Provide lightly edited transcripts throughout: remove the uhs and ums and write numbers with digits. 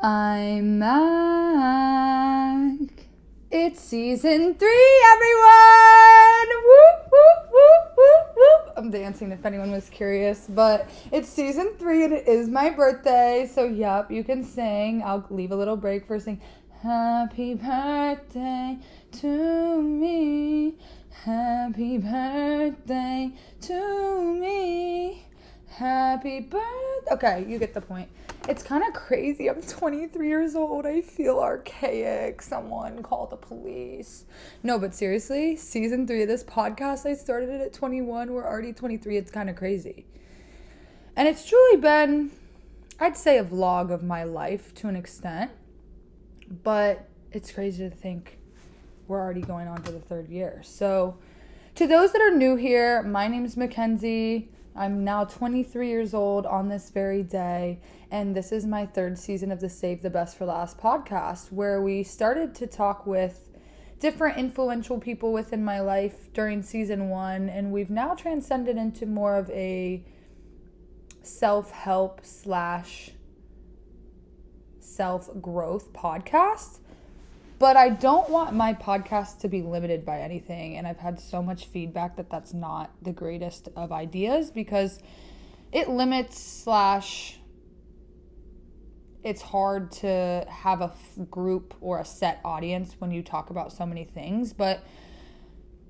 I'm back. It's season 3, everyone! Whoop, whoop, whoop, whoop, whoop. I'm dancing if anyone was curious, but it's season 3 and it is my birthday. So, yep, you can sing. I'll leave a little break for sing. Happy birthday to me. Happy birthday to me. Happy birthday. Okay, you get the point. It's kind of crazy. I'm 23 years old. I feel archaic. Someone call the police. No, but seriously, season 3 of this podcast, I started it at 21. We're already 23. It's kind of crazy. And it's truly been, I'd say, a vlog of my life to an extent. But it's crazy to think we're already going on to the 3rd year. So to those that are new here, my name's Mackenzie. I'm now 23 years old on this very day, and this is my 3rd season of the Save the Best for Last podcast, where we started to talk with different influential people within my life during season 1, and we've now transcended into more of a self-help / self-growth podcast. But I don't want my podcast to be limited by anything. And I've had so much feedback that that's not the greatest of ideas because it limits / it's hard to have a group or a set audience when you talk about so many things. But,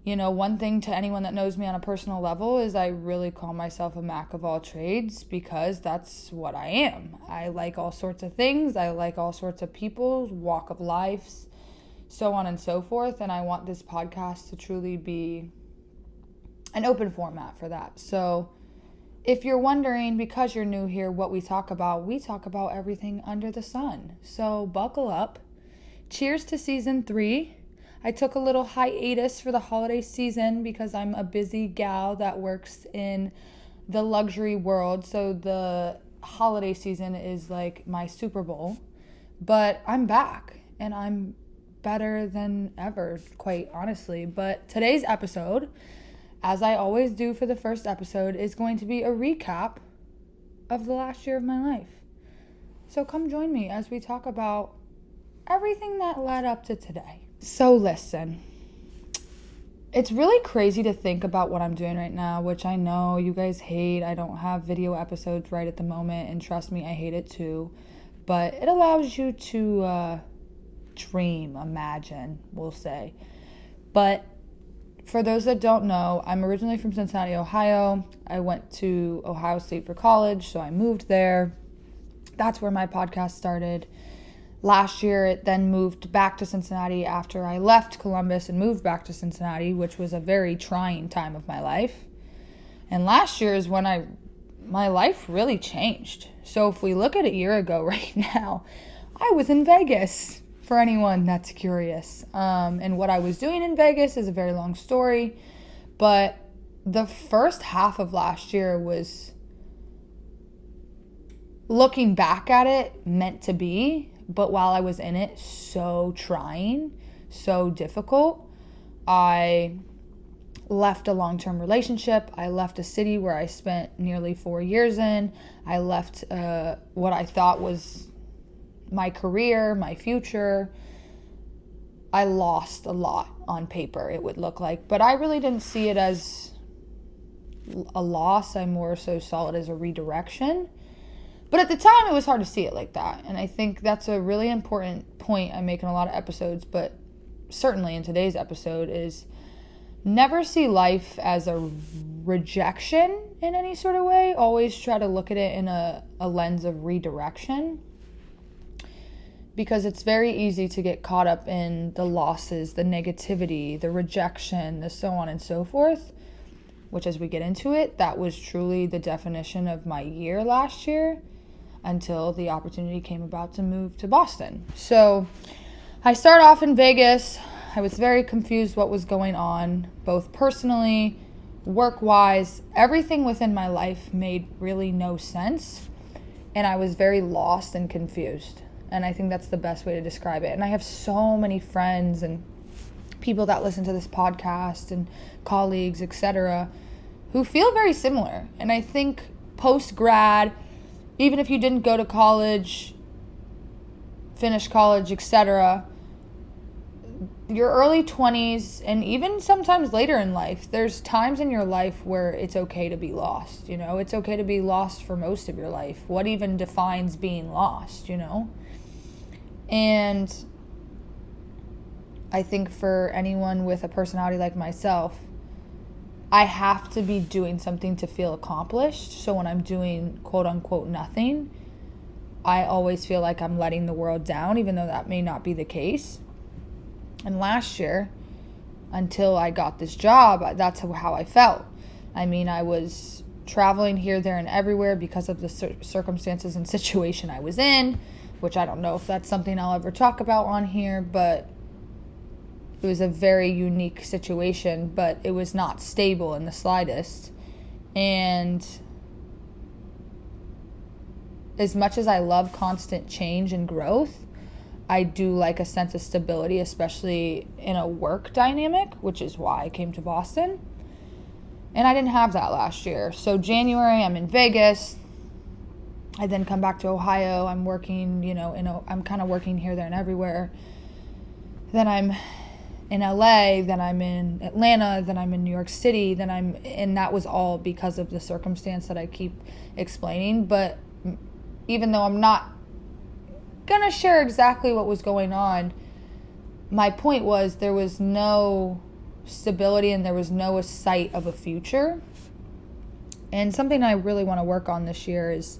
you know, one thing to anyone that knows me on a personal level is I really call myself a Mac of all trades because that's what I am. I like all sorts of things. I like all sorts of people, walk of lives, so on and so forth. And I want this podcast to truly be an open format for that. So if you're wondering, because you're new here, what we talk about everything under the sun. So buckle up. Cheers to season 3. I took a little hiatus for the holiday season because I'm a busy gal that works in the luxury world. So the holiday season is like my Super Bowl. But I'm back and I'm better than ever, quite honestly. But today's episode, as I always do for the first episode, is going to be a recap of the last year of my life. So come join me as we talk about everything that led up to today. So listen, it's really crazy to think about what I'm doing right now, which I know you guys hate. I don't have video episodes right at the moment, and trust me, I hate it too. But it allows you to dream, imagine, we'll say. But for those that don't know, I'm originally from Cincinnati, Ohio. I went to Ohio State for college, so I moved there. That's where my podcast started. Last year, it then moved back to Cincinnati after I left Columbus and moved back to Cincinnati, which was a very trying time of my life. And last year is when my life really changed. So if we look at a year ago right now, I was in Vegas, for anyone that's curious. And what I was doing in Vegas is a very long story. But the first half of last year was, looking back at it, meant to be. But while I was in it, so trying, so difficult. I left a long-term relationship. I left a city where I spent nearly 4 years in. I left what I thought was my career, my future. I lost a lot on paper, it would look like. But I really didn't see it as a loss. I more so saw it as a redirection. But at the time, it was hard to see it like that. And I think that's a really important point I make in a lot of episodes, but certainly in today's episode, is never see life as a rejection in any sort of way. Always try to look at it in a lens of redirection. Because it's very easy to get caught up in the losses, the negativity, the rejection, the so on and so forth. Which, as we get into it, that was truly the definition of my year last year until the opportunity came about to move to Boston. So I started off in Vegas. I was very confused what was going on, both personally, work-wise. Everything within my life made really no sense. And I was very lost and confused. And I think that's the best way to describe it. And I have so many friends and people that listen to this podcast and colleagues, etc., who feel very similar. And I think post-grad, even if you didn't go to college, finish college, etc., your early 20s and even sometimes later in life, there's times in your life where it's okay to be lost, you know? It's okay to be lost for most of your life. What even defines being lost, you know? And I think for anyone with a personality like myself, I have to be doing something to feel accomplished. So when I'm doing quote unquote nothing, I always feel like I'm letting the world down, even though that may not be the case. And last year, until I got this job, that's how I felt. I mean, I was traveling here, there, and everywhere because of the circumstances and situation I was in, which I don't know if that's something I'll ever talk about on here, but it was a very unique situation, but it was not stable in the slightest. And as much as I love constant change and growth, I do like a sense of stability, especially in a work dynamic, which is why I came to Boston. And I didn't have that last year. So January, I'm in Vegas. I then come back to Ohio. I'm working, you know, I'm kind of working here, there, and everywhere. Then I'm in LA, then I'm in Atlanta, then I'm in New York City, and that was all because of the circumstance that I keep explaining. But even though I'm not gonna share exactly what was going on, my point was there was no stability and there was no sight of a future. And something I really want to work on this year is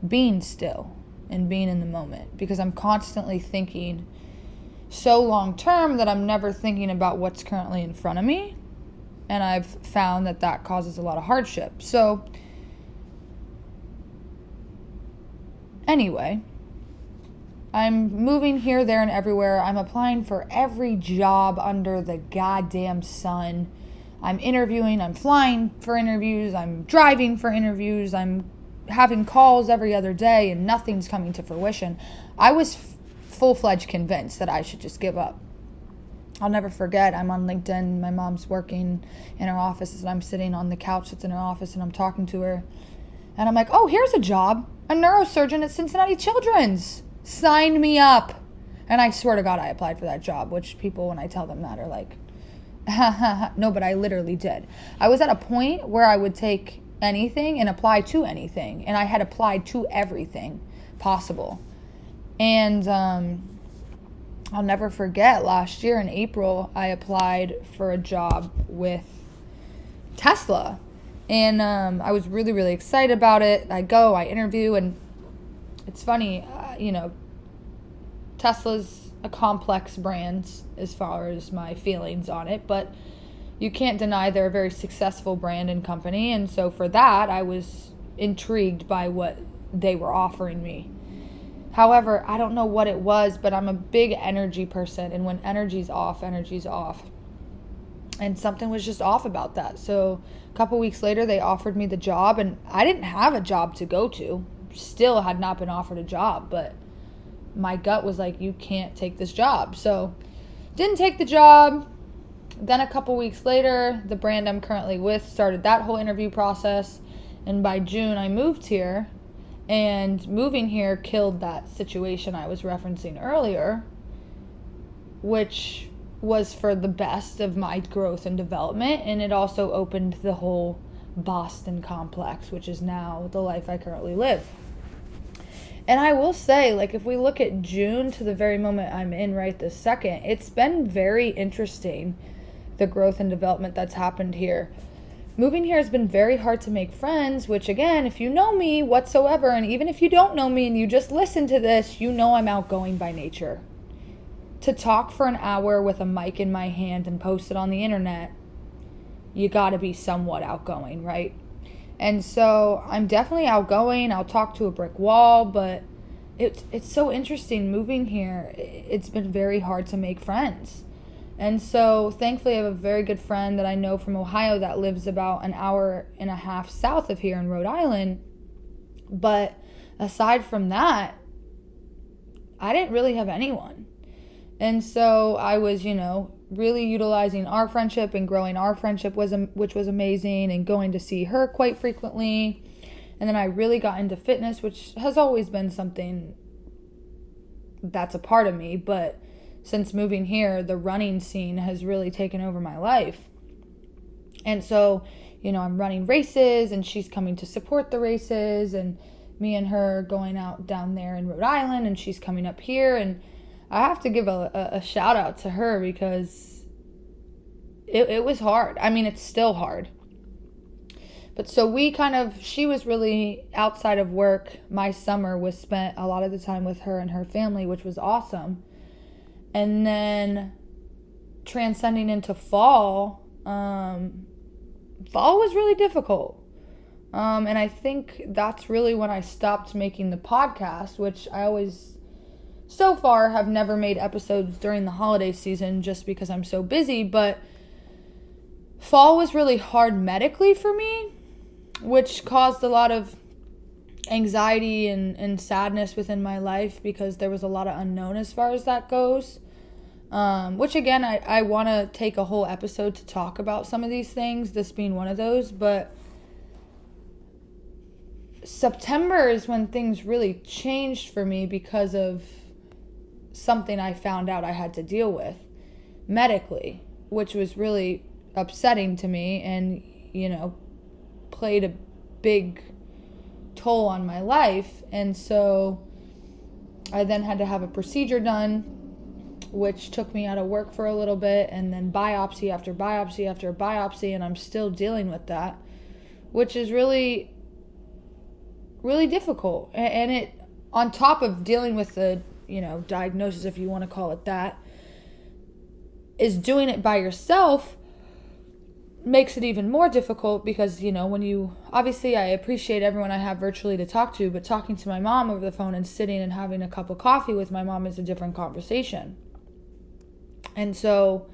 being still and being in the moment, because I'm constantly thinking so long term that I'm never thinking about what's currently in front of me, and I've found that causes a lot of hardship. So anyway, I'm moving here, there, and everywhere. I'm applying for every job under the goddamn sun. I'm interviewing, I'm flying for interviews, I'm driving for interviews, I'm having calls every other day, and nothing's coming to fruition. I was full-fledged convinced that I should just give up. I'll never forget, I'm on LinkedIn, my mom's working in her office, and I'm sitting on the couch that's in her office, and I'm talking to her. And I'm like, oh, here's a job, a neurosurgeon at Cincinnati Children's. Sign me up. And I swear to God, I applied for that job, which people, when I tell them that, are like, no, but I literally did. I was at a point where I would take anything and apply to anything. And I had applied to everything possible. And I'll never forget, last year in April, I applied for a job with Tesla. And I was really, really excited about it. I interview, and it's funny, Tesla's a complex brand as far as my feelings on it, but you can't deny they're a very successful brand and company. And so for that, I was intrigued by what they were offering me. However, I don't know what it was, but I'm a big energy person, and when energy's off, energy's off. And something was just off about that. So a couple weeks later, they offered me the job, and I didn't have a job to go to. Still had not been offered a job, but my gut was like, you can't take this job. So didn't take the job. Then a couple weeks later, the brand I'm currently with started that whole interview process. And by June, I moved here. And moving here killed that situation I was referencing earlier, which was for the best of my growth and development. And it also opened the whole Boston complex, which is now the life I currently live. And I will say, like, if we look at June to the very moment I'm in right this second, it's been very interesting, the growth and development that's happened here. Moving here has been very hard to make friends, which, again, if you know me whatsoever, and even if you don't know me and you just listen to this, you know I'm outgoing by nature. To talk for an hour with a mic in my hand and post it on the internet, you gotta be somewhat outgoing, right? And so I'm definitely outgoing. I'll talk to a brick wall, but it's so interesting moving here. It's been very hard to make friends. And so thankfully I have a very good friend that I know from Ohio that lives about an hour and a half south of here in Rhode Island. But aside from that, I didn't really have anyone. And so I was, really utilizing our friendship and growing our friendship, which was amazing, and going to see her quite frequently. And then I really got into fitness, which has always been something that's a part of me. But since moving here, the running scene has really taken over my life. And so, I'm running races and she's coming to support the races, and me and her going out down there in Rhode Island, and she's coming up here. And I have to give a shout out to her because it was hard. I mean, it's still hard. But so she was really outside of work. My summer was spent a lot of the time with her and her family, which was awesome. And then transcending into fall was really difficult. And I think that's really when I stopped making the podcast, which I always, so far, have never made episodes during the holiday season just because I'm so busy. But fall was really hard medically for me, which caused a lot of anxiety and sadness within my life because there was a lot of unknown as far as that goes. Which again, I want to take a whole episode to talk about some of these things, this being one of those. But September is when things really changed for me because of something I found out I had to deal with medically, which was really upsetting to me and, played a big toll on my life. And so I then had to have a procedure done, which took me out of work for a little bit, and then biopsy after biopsy after biopsy, and I'm still dealing with that, which is really, really difficult. And it, on top of dealing with the, diagnosis, if you want to call it that, is doing it by yourself makes it even more difficult because, obviously I appreciate everyone I have virtually to talk to, but talking to my mom over the phone and sitting and having a cup of coffee with my mom is a different conversation. And so,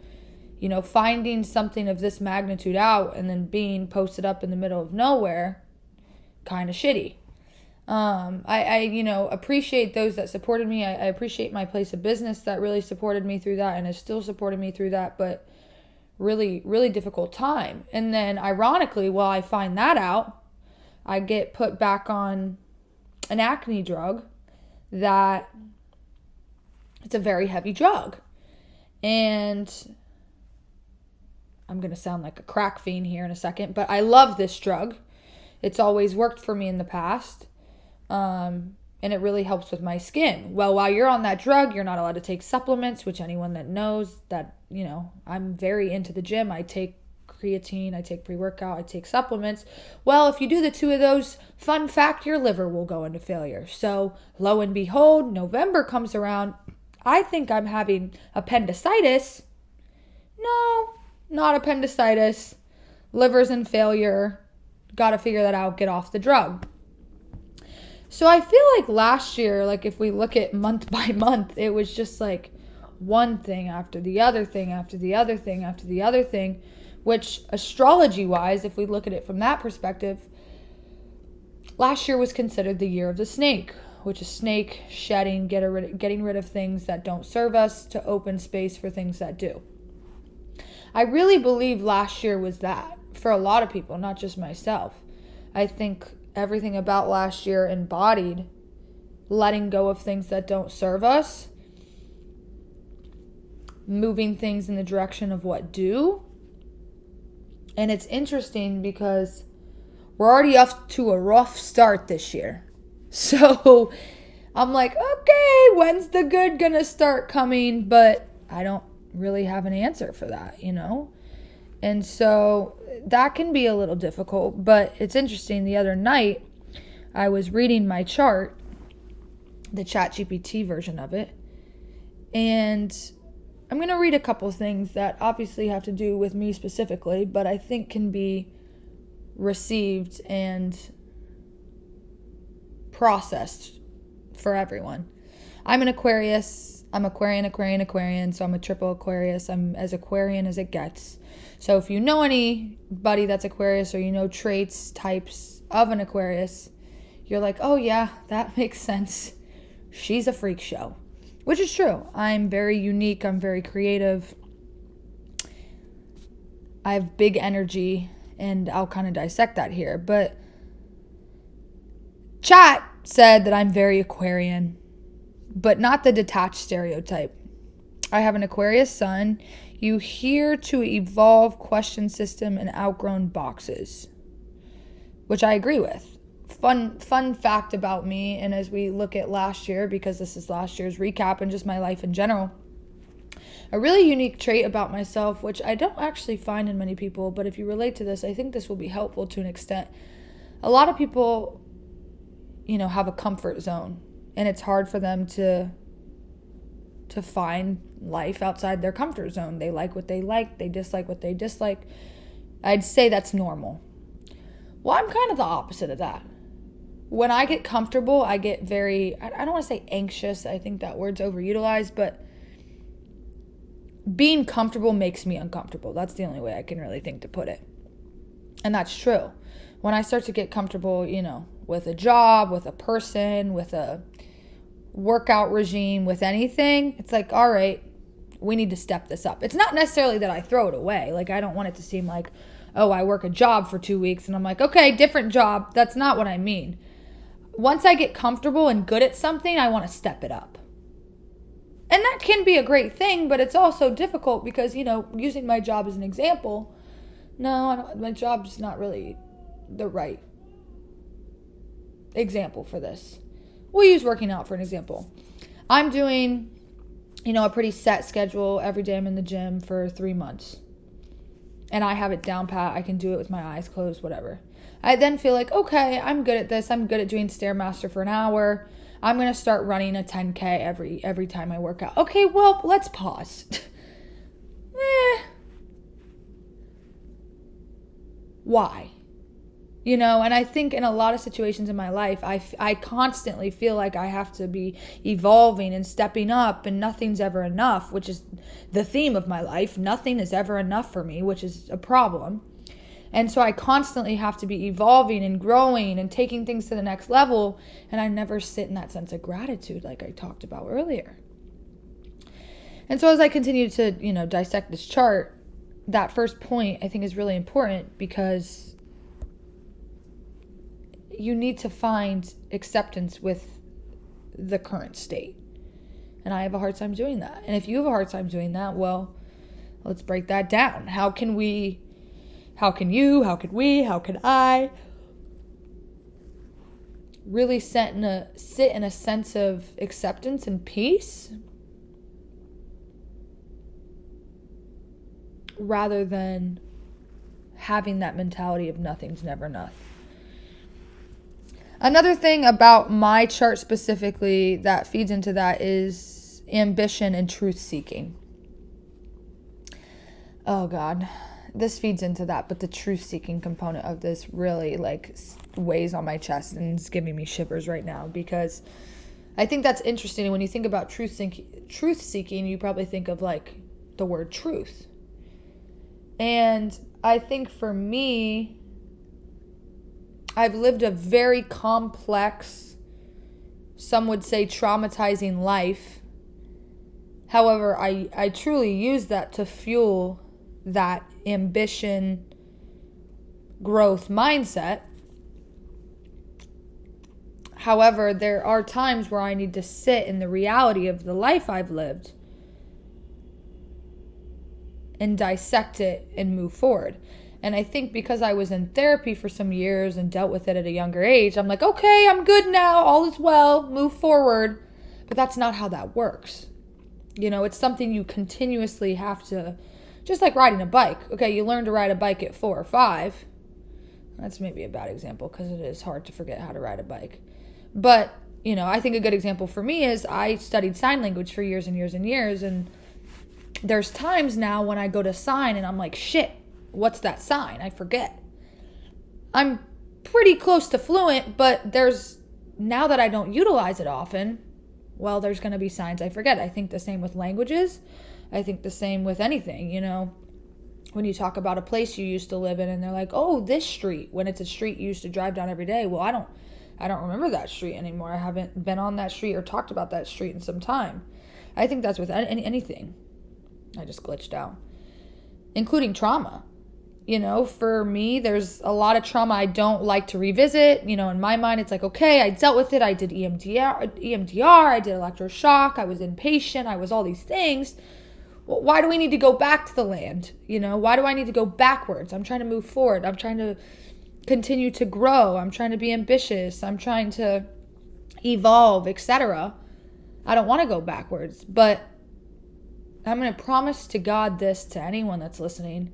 finding something of this magnitude out and then being posted up in the middle of nowhere, kind of shitty. I appreciate those that supported me. I appreciate my place of business that really supported me through that and is still supporting me through that, but really, really difficult time. And then ironically, while I find that out, I get put back on an acne drug that it's a very heavy drug. And I'm going to sound like a crack fiend here in a second, but I love this drug. It's always worked for me in the past. And it really helps with my skin. Well, while you're on that drug, you're not allowed to take supplements, which anyone that knows that, I'm very into the gym. I take creatine, I take pre-workout, I take supplements. Well, if you do the two of those, fun fact, your liver will go into failure. So lo and behold, November comes around. I think I'm having appendicitis. No, not appendicitis. Liver's in failure. Got to figure that out. Get off the drug. So I feel like last year, if we look at month by month, it was just like one thing after the other thing after the other thing after the other thing, which astrology-wise, if we look at it from that perspective, last year was considered the year of the snake, which is snake shedding, getting rid of things that don't serve us to open space for things that do. I really believe last year was that for a lot of people, not just myself. I think everything about last year embodied letting go of things that don't serve us, moving things in the direction of what do. And it's interesting because we're already off to a rough start this year. So I'm like, okay, when's the good gonna start coming? But I don't really have an answer for that, And so that can be a little difficult, but it's interesting. The other night, I was reading my chart, the ChatGPT version of it, and I'm going to read a couple things that obviously have to do with me specifically, but I think can be received and processed for everyone. I'm an Aquarius. I'm Aquarian, so I'm a triple Aquarius. I'm as Aquarian as it gets. So if you know anybody that's Aquarius or you know traits, types of an Aquarius, you're like, oh yeah, that makes sense. She's a freak show. Which is true. I'm very unique. I'm very creative. I have big energy, and I'll kind of dissect that here. But chat said that I'm very Aquarian. but not the detached stereotype. I have an Aquarius sun. You here to evolve question system and outgrown boxes, which I agree with. Fun fact about me, and as we look at last year, because this is last year's recap and just my life in general, a really unique trait about myself, which I don't actually find in many people, but if you relate to this, I think this will be helpful to an extent. A lot of people, have a comfort zone, and it's hard for them to find life outside their comfort zone. They like what they like, they dislike what they dislike. I'd say that's normal. Well, I'm kind of the opposite of that. When I get comfortable, I get very, I don't want to say anxious. I think that word's overutilized, but being comfortable makes me uncomfortable. That's the only way I can really think to put it. And that's true. When I start to get comfortable, with a job, with a person, with a workout regime, with anything, it's like, all right, we need to step this up. It's not necessarily that I throw it away. Like, I don't want it to seem like, oh, I work a job for 2 weeks and I'm like, okay, different job. That's not what I mean. Once I get comfortable and good at something, I want to step it up. And that can be a great thing, but it's also difficult because, using my job as an example, my job's not really the right example for this. We'll use working out for an example. I'm doing, a pretty set schedule. Every day I'm in the gym for 3 months. And I have it down pat. I can do it with my eyes closed, whatever. I then feel like, okay, I'm good at this. I'm good at doing Stairmaster for an hour. I'm going to start running a 10K every time I work out. Okay, well, let's pause. Why? And I think in a lot of situations in my life, I constantly feel like I have to be evolving and stepping up, and nothing's ever enough, which is the theme of my life. Nothing is ever enough for me, which is a problem. And so I constantly have to be evolving and growing and taking things to the next level, and I never sit in that sense of gratitude like I talked about earlier. And so as I continue to, dissect this chart, that first point I think is really important, because you need to find acceptance with the current state. And I have a hard time doing that. And if you have a hard time doing that, well, let's break that down. How can you, how can I really sit in a sense of acceptance and peace rather than having that mentality of nothing's never enough? Another thing about my chart specifically that feeds into that is ambition and truth seeking. Oh God, this feeds into that, but the truth seeking component of this really weighs on my chest and is giving me shivers right now, because I think that's interesting. And when you think about truth seeking, you probably think of the word truth. And I think for me, I've lived a very complex, some would say traumatizing life. However, I truly use that to fuel that ambition, growth mindset. However, there are times where I need to sit in the reality of the life I've lived and dissect it and move forward. And I think because I was in therapy for some years and dealt with it at a younger age, I'm like, okay, I'm good now. All is well. Move forward. But that's not how that works. It's something you continuously have to, just like riding a bike. Okay, you learn to ride a bike at 4 or 5. That's maybe a bad example because it is hard to forget how to ride a bike. But, I think a good example for me is I studied sign language for years and years and years. And there's times now when I go to sign and I'm like, shit. What's that sign? I forget. I'm pretty close to fluent, but now that I don't utilize it often, well, there's going to be signs I forget. I think the same with languages. I think the same with anything, when you talk about a place you used to live in and they're like, oh, this street, when it's a street you used to drive down every day. Well, I don't remember that street anymore. I haven't been on that street or talked about that street in some time. I think that's with anything. I just glitched out. Including trauma. For me, there's a lot of trauma I don't like to revisit. In my mind, it's like, okay, I dealt with it. I did EMDR, I did electroshock, I was inpatient, I was all these things. Well, why do we need to go back to the land? Why do I need to go backwards? I'm trying to move forward. I'm trying to continue to grow. I'm trying to be ambitious. I'm trying to evolve, etc. I don't want to go backwards, but I'm going to promise to God this to anyone that's listening.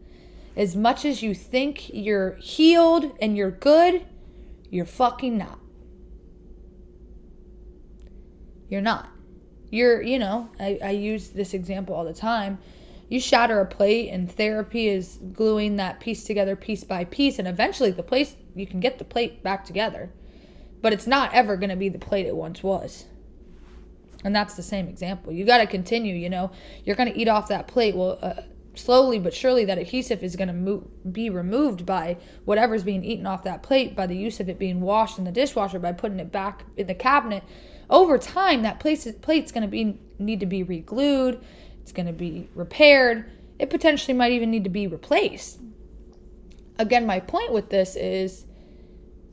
As much as you think you're healed and you're good, you're fucking not. You're not. I use this example all the time. You shatter a plate and therapy is gluing that piece together piece by piece, and eventually you can get the plate back together. But it's not ever going to be the plate it once was. And that's the same example. You got to continue, You're going to eat off that plate. Well, slowly but surely that adhesive is going to be removed by whatever's being eaten off that plate, by the use of it being washed in the dishwasher, by putting it back in the cabinet. Over time, that plate's going to need to be re-glued. It's going to be repaired. It potentially might even need to be replaced. Again, my point with this is,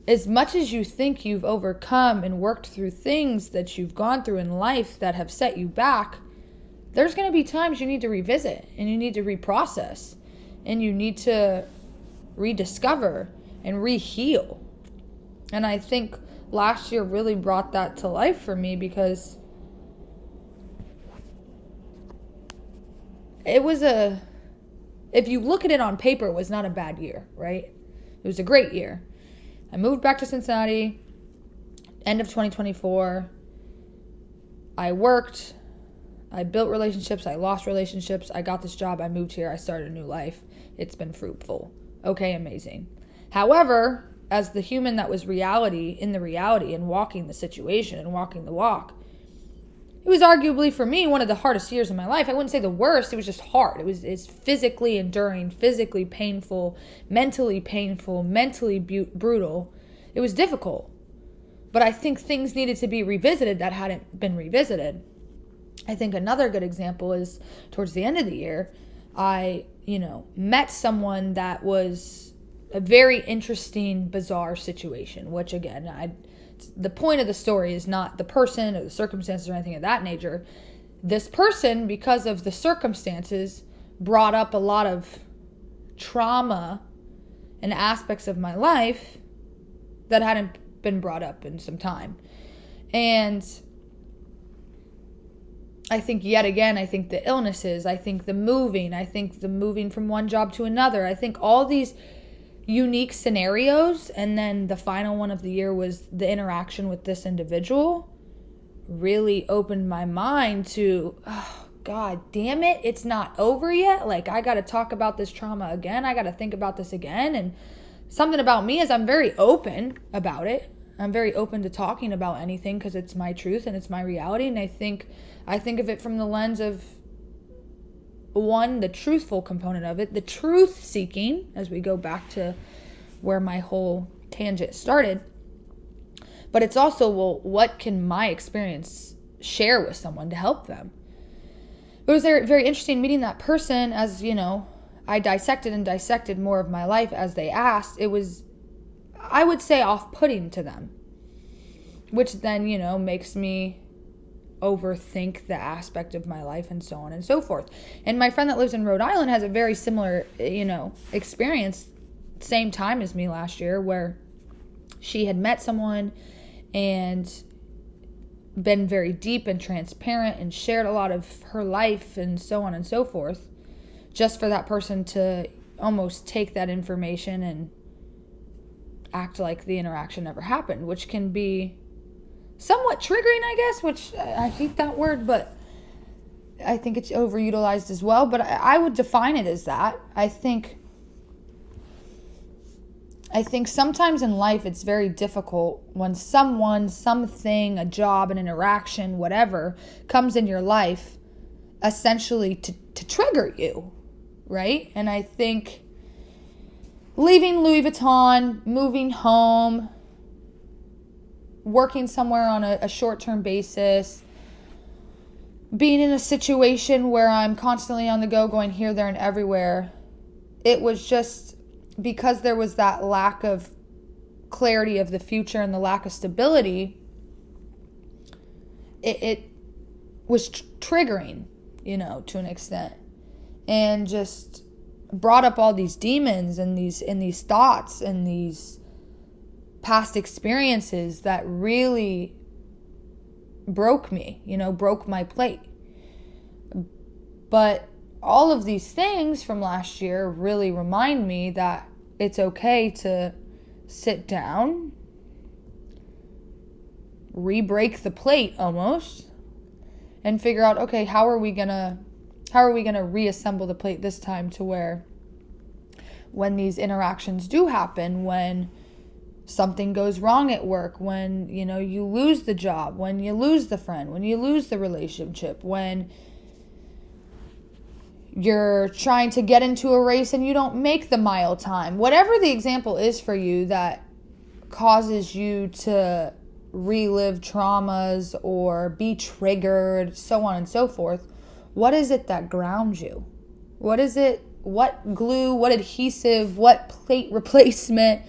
as much as you think you've overcome and worked through things that you've gone through in life that have set you back, there's going to be times you need to revisit and you need to reprocess and you need to rediscover and re-heal. And I think last year really brought that to life for me, because if you look at it on paper, it was not a bad year, right? It was a great year. I moved back to Cincinnati, end of 2024. I worked, I built relationships, I lost relationships, I got this job, I moved here, I started a new life. It's been fruitful. Okay, amazing. However, as the human that was in the reality and walking the situation and walking the walk, it was arguably for me one of the hardest years of my life. I wouldn't say the worst, it was just hard. It's physically enduring, physically painful, mentally brutal. It was difficult. But I think things needed to be revisited that hadn't been revisited. I think another good example is towards the end of the year, I, met someone that was a very interesting, bizarre situation, which again, the point of the story is not the person or the circumstances or anything of that nature. This person, because of the circumstances, brought up a lot of trauma and aspects of my life that hadn't been brought up in some time. And I think yet again, I think the illnesses, I think the moving from one job to another, I think all these unique scenarios, and then the final one of the year was the interaction with this individual, really opened my mind to, oh, God damn it, it's not over yet. Like, I got to talk about this trauma again. I got to think about this again. And something about me is I'm very open about it. I'm very open to talking about anything because it's my truth and it's my reality. And I think of it from the lens of, one, the truthful component of it, the truth seeking, as we go back to where my whole tangent started. But it's also, well, what can my experience share with someone to help them? It was very interesting meeting that person. As I dissected more of my life as they asked. It was, I would say, off-putting to them, which then, makes me overthink the aspect of my life and so on and so forth. And my friend that lives in Rhode Island has a very similar, experience, same time as me last year, where she had met someone and been very deep and transparent and shared a lot of her life and so on and so forth, just for that person to almost take that information and act like the interaction never happened, which can be somewhat triggering, I guess, which I hate that word, but I think it's overutilized as well. But I would define it as that. I think sometimes in life it's very difficult when someone, something, a job, an interaction, whatever, comes in your life essentially to trigger you, right? And I think leaving Louis Vuitton, moving home, working somewhere on a short-term basis, being in a situation where I'm constantly on the go, going here, there, and everywhere, it was just because there was that lack of clarity of the future and the lack of stability, it was triggering, to an extent, and just brought up all these demons and these thoughts and these past experiences that really broke me, broke my plate. But all of these things from last year really remind me that it's okay to sit down, re-break the plate almost, and figure out, okay, how are we gonna reassemble the plate this time to where when these interactions do happen, when something goes wrong at work, when you lose the job, when you lose the friend, when you lose the relationship, when you're trying to get into a race and you don't make the mile time, whatever the example is for you that causes you to relive traumas or be triggered, so on and so forth, what is it that grounds you? What is it? What glue, what adhesive, what plate replacement?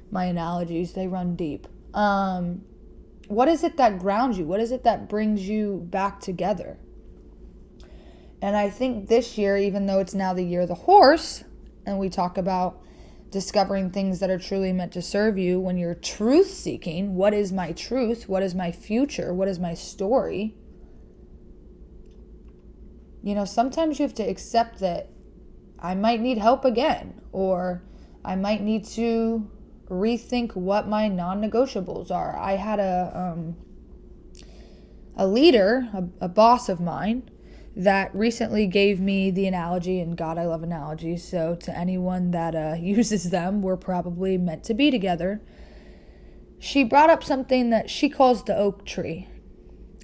My analogies, they run deep. What is it that grounds you? What is it that brings you back together? And I think this year, even though it's now the year of the horse, and we talk about discovering things that are truly meant to serve you, when you're truth seeking, what is my truth? What is my future? What is my story? Sometimes you have to accept that I might need help again, or I might need to rethink what my non-negotiables are. I had a leader, a boss of mine, that recently gave me the analogy, and God, I love analogies, so to anyone that uses them, we're probably meant to be together. She brought up something that she calls the oak tree.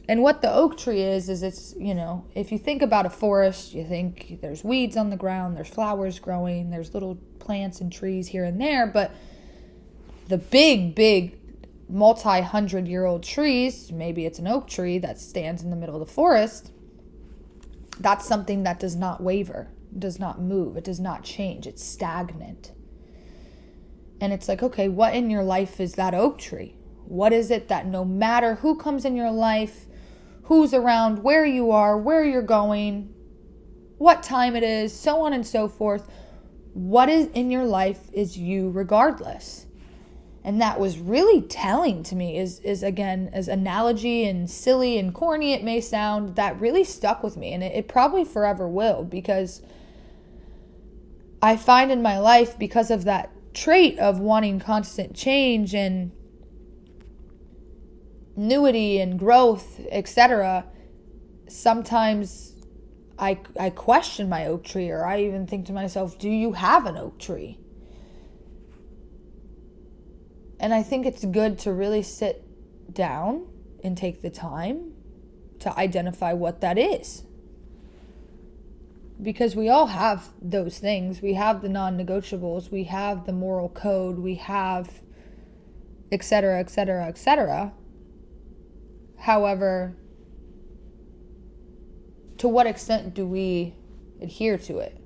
And what the oak tree is it's, if you think about a forest, you think there's weeds on the ground, there's flowers growing, there's little plants and trees here and there, but the big multi-100-year-old trees, maybe it's an oak tree that stands in the middle of the forest, that's something that does not waver, does not move, it does not change, it's stagnant. And it's like, okay, what in your life is that oak tree? What is it that no matter who comes in your life, who's around, where you are, where you're going, what time it is, so on and so forth, what is in your life is you regardless? And that was really telling to me, is again, as analogy and silly and corny it may sound, that really stuck with me. And it probably forever will, because I find in my life, because of that trait of wanting constant change and newity and growth, etc., sometimes I question my oak tree, or I even think to myself, do you have an oak tree? And I think it's good to really sit down and take the time to identify what that is. Because we all have those things. We have the non-negotiables. We have the moral code. We have et cetera, et cetera, et cetera. However, to what extent do we adhere to it?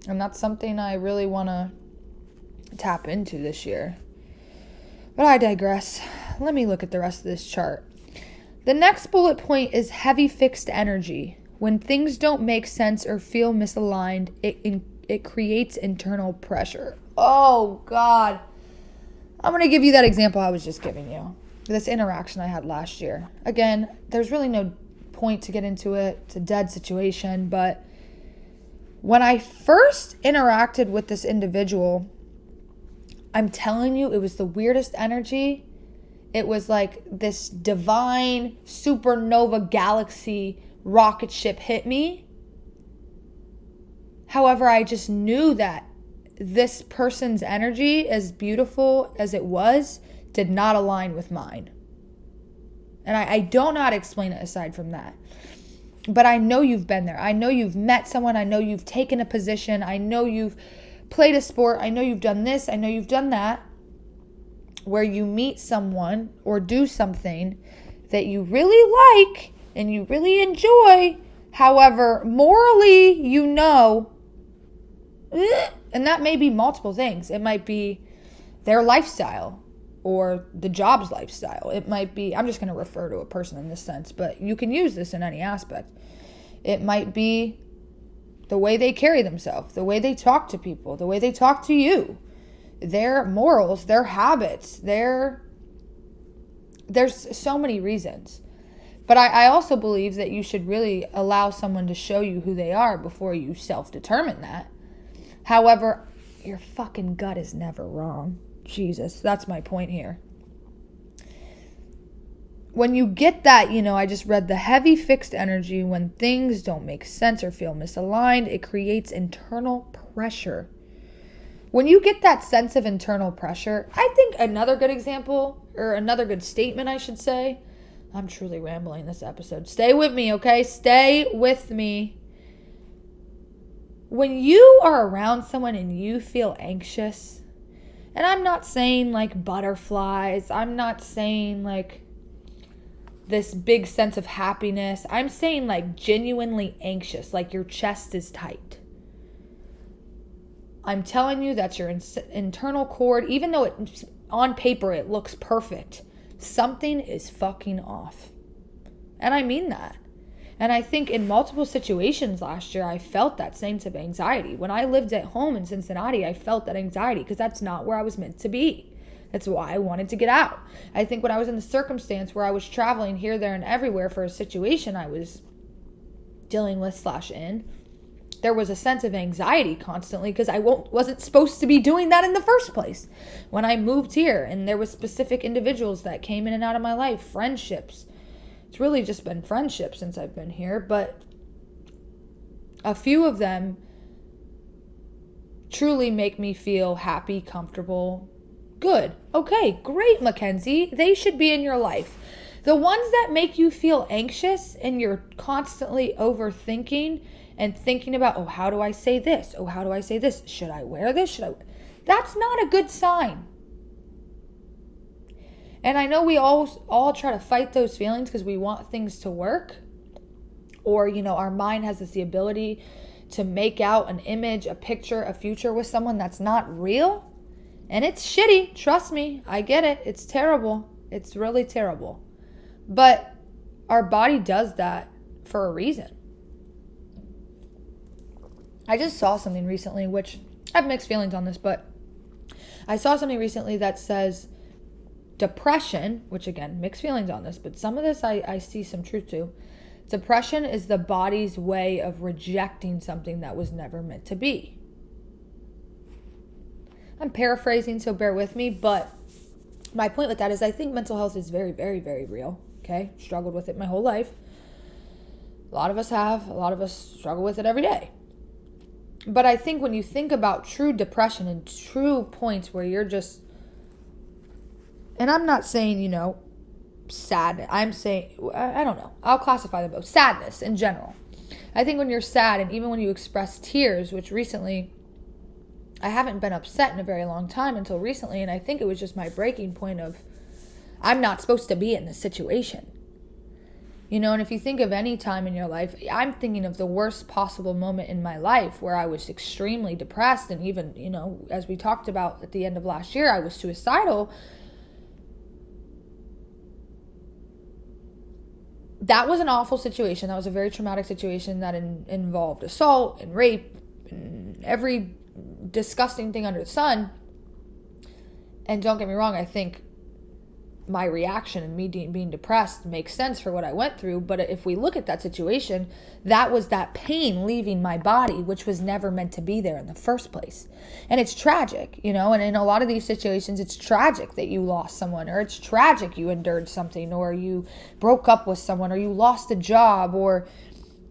And that's something I really want to tap into this year. But I digress. Let me look at the rest of this chart. The next bullet point is heavy fixed energy. When things don't make sense or feel misaligned, it creates internal pressure. Oh, God. I'm going to give you that example I was just giving you. This interaction I had last year. Again, there's really no point to get into it. It's a dead situation. But when I first interacted with this individual, I'm telling you, it was the weirdest energy. It was like this divine supernova galaxy rocket ship hit me. However, I just knew that this person's energy, as beautiful as it was, did not align with mine. And I don't know how to explain it aside from that. But I know you've been there. I know you've met someone. I know you've taken a position. I know you've played a sport. I know you've done this. I know you've done that. Where you meet someone or do something that you really like and you really enjoy. However, morally, And that may be multiple things. It might be their lifestyle or the job's lifestyle. It might be, I'm just going to refer to a person in this sense, but you can use this in any aspect. It might be the way they carry themselves, the way they talk to people, the way they talk to you, their morals, their habits, there's so many reasons. But I also believe that you should really allow someone to show you who they are before you self-determine that. However, your fucking gut is never wrong. Jesus, that's my point here. When you get that, I just read the heavy fixed energy when things don't make sense or feel misaligned, it creates internal pressure. When you get that sense of internal pressure, I think another good example, or another good statement, I should say, I'm truly rambling this episode. Stay with me, okay? Stay with me. When you are around someone and you feel anxious, and I'm not saying like butterflies, I'm not saying like this big sense of happiness, I'm saying like genuinely anxious, like your chest is tight. I'm telling you that's your internal cord, even though on paper it looks perfect. Something is fucking off. And I mean that. And I think in multiple situations last year, I felt that sense of anxiety. When I lived at home in Cincinnati, I felt that anxiety because that's not where I was meant to be. That's why I wanted to get out. I think when I was in the circumstance where I was traveling here, there, and everywhere for a situation I was dealing with / in, there was a sense of anxiety constantly because I wasn't supposed to be doing that in the first place. When I moved here and there was specific individuals that came in and out of my life, friendships. It's really just been friendships since I've been here, but a few of them truly make me feel happy, comfortable, good. Okay, great, Mackenzie. They should be in your life. The ones that make you feel anxious and you're constantly overthinking and thinking about, oh, how do I say this? Oh, how do I say this? Should I wear this? That's not a good sign. And I know we all try to fight those feelings because we want things to work. Or, our mind has the ability to make out an image, a picture, a future with someone that's not real. And it's shitty. Trust me. I get it. It's terrible. It's really terrible. But our body does that for a reason. I just saw something recently, which I have mixed feelings on this, but I saw something recently that says depression, which again, mixed feelings on this, but some of this I see some truth to. Depression is the body's way of rejecting something that was never meant to be. I'm paraphrasing, so bear with me, but my point with that is I think mental health is very, very, very real, okay? Struggled with it my whole life. A lot of us have. A lot of us struggle with it every day. But I think when you think about true depression and true points where you're just, and I'm not saying, sad. I'm saying, I don't know. I'll classify them both. Sadness in general. I think when you're sad and even when you express tears, which recently, I haven't been upset in a very long time until recently, and I think it was just my breaking point of, I'm not supposed to be in this situation. And if you think of any time in your life, I'm thinking of the worst possible moment in my life where I was extremely depressed and even, as we talked about at the end of last year, I was suicidal. That was an awful situation. That was a very traumatic situation that involved assault and rape and every disgusting thing under the sun. And don't get me wrong, I think my reaction and me being depressed makes sense for what I went through. But if we look at that situation, that was that pain leaving my body, which was never meant to be there in the first place. And it's tragic, and in a lot of these situations, it's tragic that you lost someone, or it's tragic you endured something, or you broke up with someone, or you lost a job, or,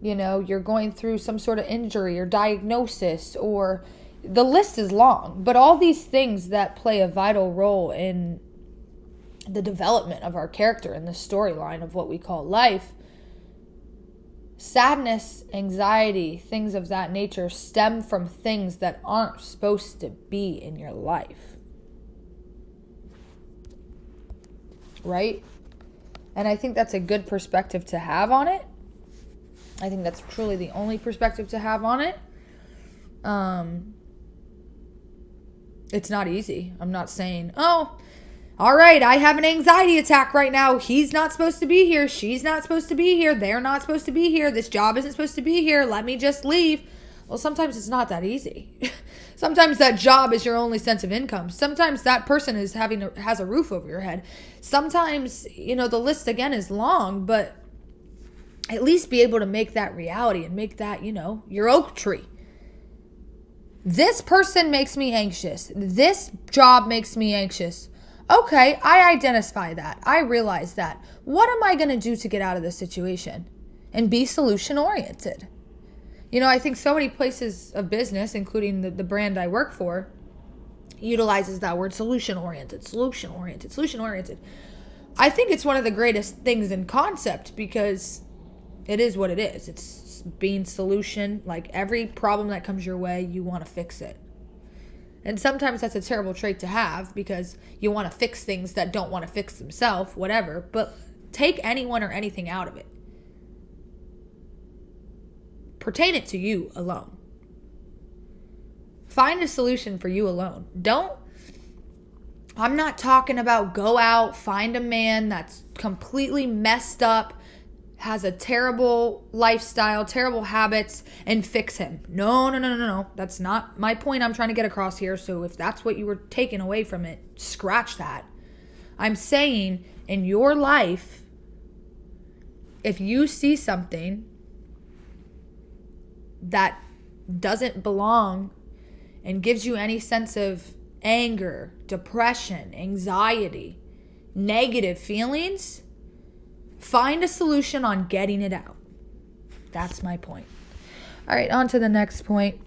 you're going through some sort of injury or diagnosis, or the list is long. But all these things that play a vital role in the development of our character and the storyline of what we call life, sadness, anxiety, things of that nature stem from things that aren't supposed to be in your life. Right? And I think that's a good perspective to have on it. I think that's truly the only perspective to have on it. It's not easy. I'm not saying, oh, all right, I have an anxiety attack right now. He's not supposed to be here. She's not supposed to be here. They're not supposed to be here. This job isn't supposed to be here. Let me just leave. Well, sometimes it's not that easy. Sometimes that job is your only sense of income. Sometimes that person has a roof over your head. Sometimes, the list again is long, but at least be able to make that reality and make that, your oak tree. This person makes me anxious. This job makes me anxious. Okay, I identify that. I realize that. What am I going to do to get out of this situation? And be solution oriented. I think so many places of business, including the brand I work for, utilizes that word solution oriented. I think it's one of the greatest things in concept because it is what it is. It's being solution. Like every problem that comes your way, you want to fix it. And sometimes that's a terrible trait to have because you want to fix things that don't want to fix themselves, whatever. But take anyone or anything out of it. Pertain it to you alone. Find a solution for you alone. I'm not talking about go out, find a man that's completely messed up, has a terrible lifestyle, terrible habits, and fix him. No. That's not my point I'm trying to get across here. So if that's what you were taking away from it, scratch that. I'm saying in your life, if you see something that doesn't belong and gives you any sense of anger, depression, anxiety, negative feelings, find a solution on getting it out. That's my point. All right, on to the next point.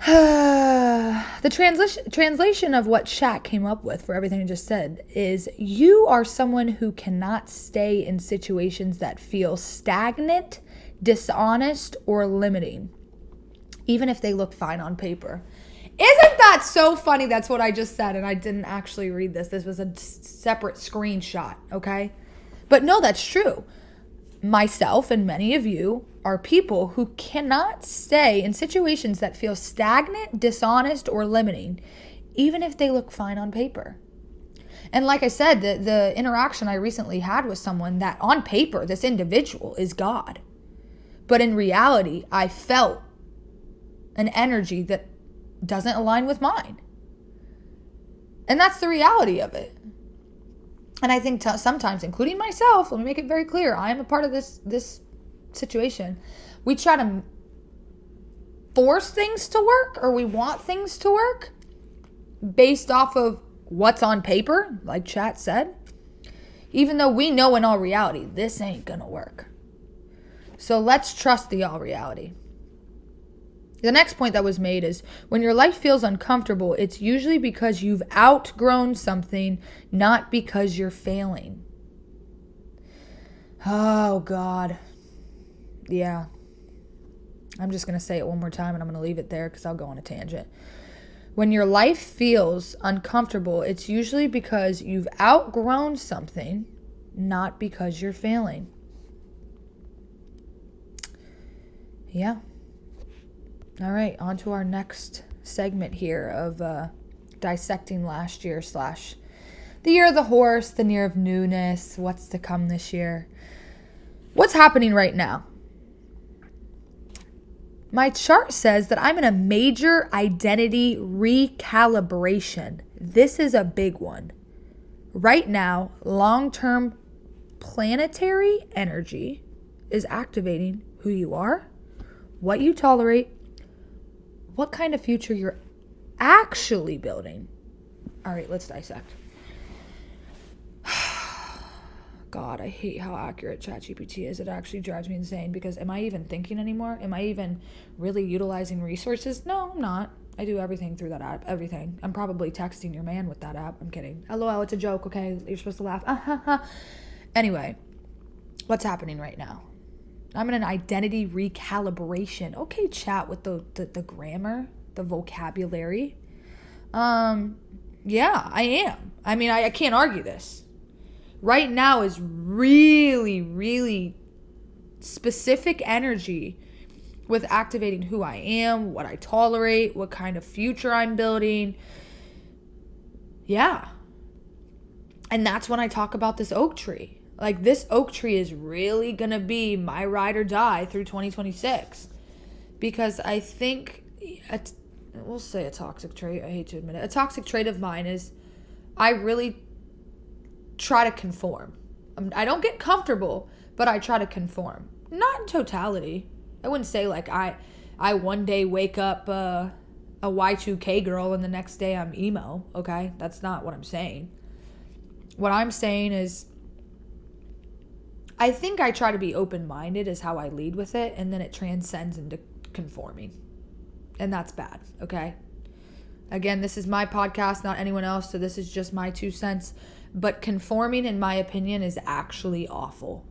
The translation of what Shaq came up with for everything I just said is you are someone who cannot stay in situations that feel stagnant, dishonest, or limiting, even if they look fine on paper. Isn't that so funny? That's what I just said, and I didn't actually read this. This was a separate screenshot, okay? But no, that's true. Myself and many of you are people who cannot stay in situations that feel stagnant, dishonest, or limiting, even if they look fine on paper. And like I said, the interaction I recently had with someone that on paper, this individual is God. But in reality, I felt an energy that doesn't align with mine. And that's the reality of it. And I think sometimes, including myself, let me make it very clear, I am a part of this situation. We try to force things to work, or we want things to work based off of what's on paper, like chat said, even though we know in all reality, this ain't gonna work. So let's trust the all reality. The next point that was made is when your life feels uncomfortable, it's usually because you've outgrown something, not because you're failing. Oh, God. Yeah. I'm just going to say it one more time and I'm going to leave it there because I'll go on a tangent. When your life feels uncomfortable, it's usually because you've outgrown something, not because you're failing. Yeah. All right, on to our next segment here of dissecting last year / the year of the horse, the year of newness, what's to come this year. What's happening right now? My chart says that I'm in a major identity recalibration. This is a big one. Right now, long-term planetary energy is activating who you are, what you tolerate, what kind of future you're actually building. All right, let's dissect. God, I hate how accurate ChatGPT is. It actually drives me insane because am I even thinking anymore? Am I even really utilizing resources? No, I'm not. I do everything through that app, everything. I'm probably texting your man with that app. I'm kidding. LOL, it's a joke, okay? You're supposed to laugh. Anyway, what's happening right now? I'm in an identity recalibration. Okay, chat with the grammar, the vocabulary. Yeah, I am. I mean, I can't argue this. Right now is really, really specific energy with activating who I am, what I tolerate, what kind of future I'm building. Yeah. And that's when I talk about this oak tree. Like, this oak tree is really going to be my ride or die through 2026. Because I think, we'll say a toxic trait, I hate to admit it. A toxic trait of mine is I really try to conform. I don't get comfortable, but I try to conform. Not in totality. I wouldn't say like I one day wake up a Y2K girl and the next day I'm emo, okay? That's not what I'm saying. What I'm saying is I think I try to be open-minded is how I lead with it, and then it transcends into conforming. And that's bad, okay? Again, this is my podcast, not anyone else, so this is just my 2 cents. But conforming, in my opinion, is actually awful.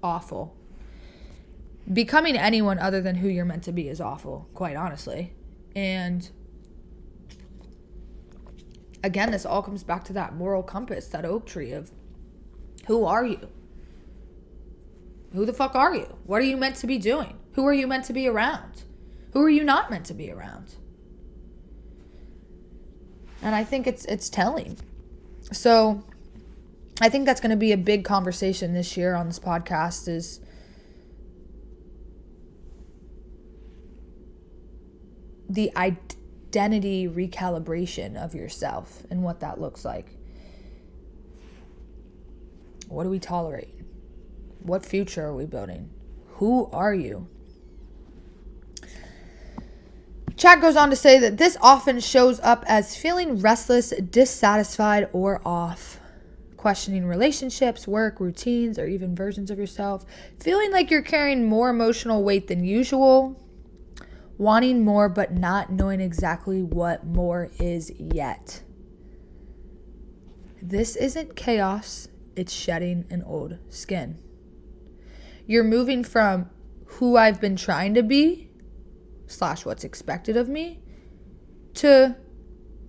Awful. Becoming anyone other than who you're meant to be is awful, quite honestly. And again, this all comes back to that moral compass, that oak tree of who are you? Who the fuck are you? What are you meant to be doing? Who are you meant to be around? Who are you not meant to be around? And I think it's telling. So I think that's going to be a big conversation this year on this podcast is the identity recalibration of yourself and what that looks like. What do we tolerate? What future are we building? Who are you? Chat goes on to say that this often shows up as feeling restless, dissatisfied, or off. Questioning relationships, work, routines, or even versions of yourself. Feeling like you're carrying more emotional weight than usual. Wanting more but not knowing exactly what more is yet. This isn't chaos, it's shedding an old skin. You're moving from who I've been trying to be / what's expected of me to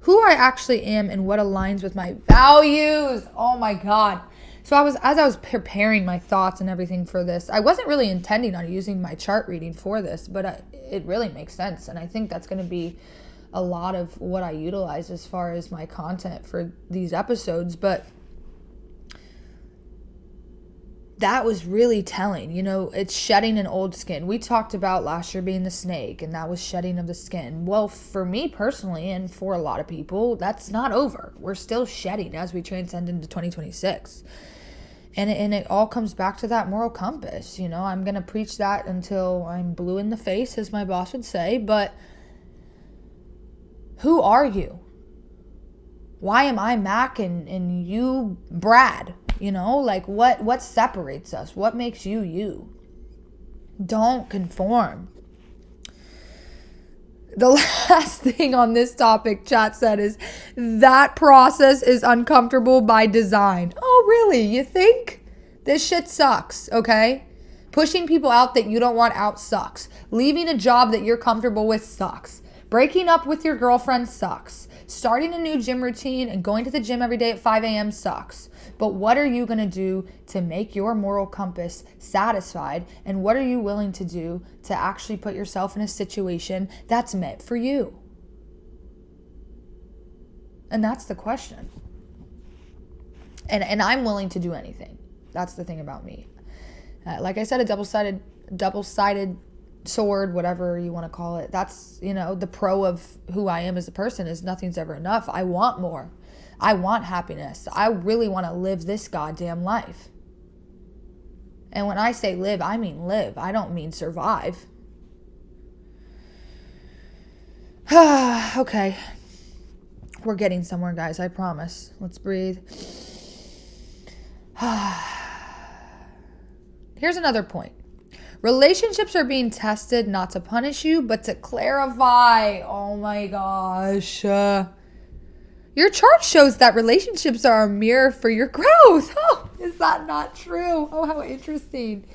who I actually am and what aligns with my values. Oh my God. So as I was preparing my thoughts and everything for this, I wasn't really intending on using my chart reading for this, but it really makes sense. And I think that's going to be a lot of what I utilize as far as my content for these episodes. But that was really telling. You know, it's shedding an old skin. We talked about last year being the snake, and that was shedding of the skin. Well, for me personally, and for a lot of people, that's not over. We're still shedding as we transcend into 2026. And it all comes back to that moral compass. You know, I'm going to preach that until I'm blue in the face, as my boss would say. But who are you? Why am I Mac and you Brad? You know, like what separates us? What makes you you? Don't conform. The last thing on this topic, chat said, is that process is uncomfortable by design. Oh, really? You think? This shit sucks, okay? Pushing people out that you don't want out sucks. Leaving a job that you're comfortable with sucks. Breaking up with your girlfriend sucks. Starting a new gym routine and going to the gym every day at 5 a.m. sucks. But what are you going to do to make your moral compass satisfied? And what are you willing to do to actually put yourself in a situation that's meant for you? And that's the question. And I'm willing to do anything. That's the thing about me. Like I said, a double-sided sword, whatever you want to call it. That's, you know, the pro of who I am as a person is nothing's ever enough. I want more. I want happiness. I really want to live this goddamn life. And when I say live, I mean live. I don't mean survive. Okay. We're getting somewhere, guys. I promise. Let's breathe. Here's another point. Relationships are being tested not to punish you, but to clarify. Oh my gosh. Your chart shows that relationships are a mirror for your growth. Oh, is that not true? Oh, how interesting.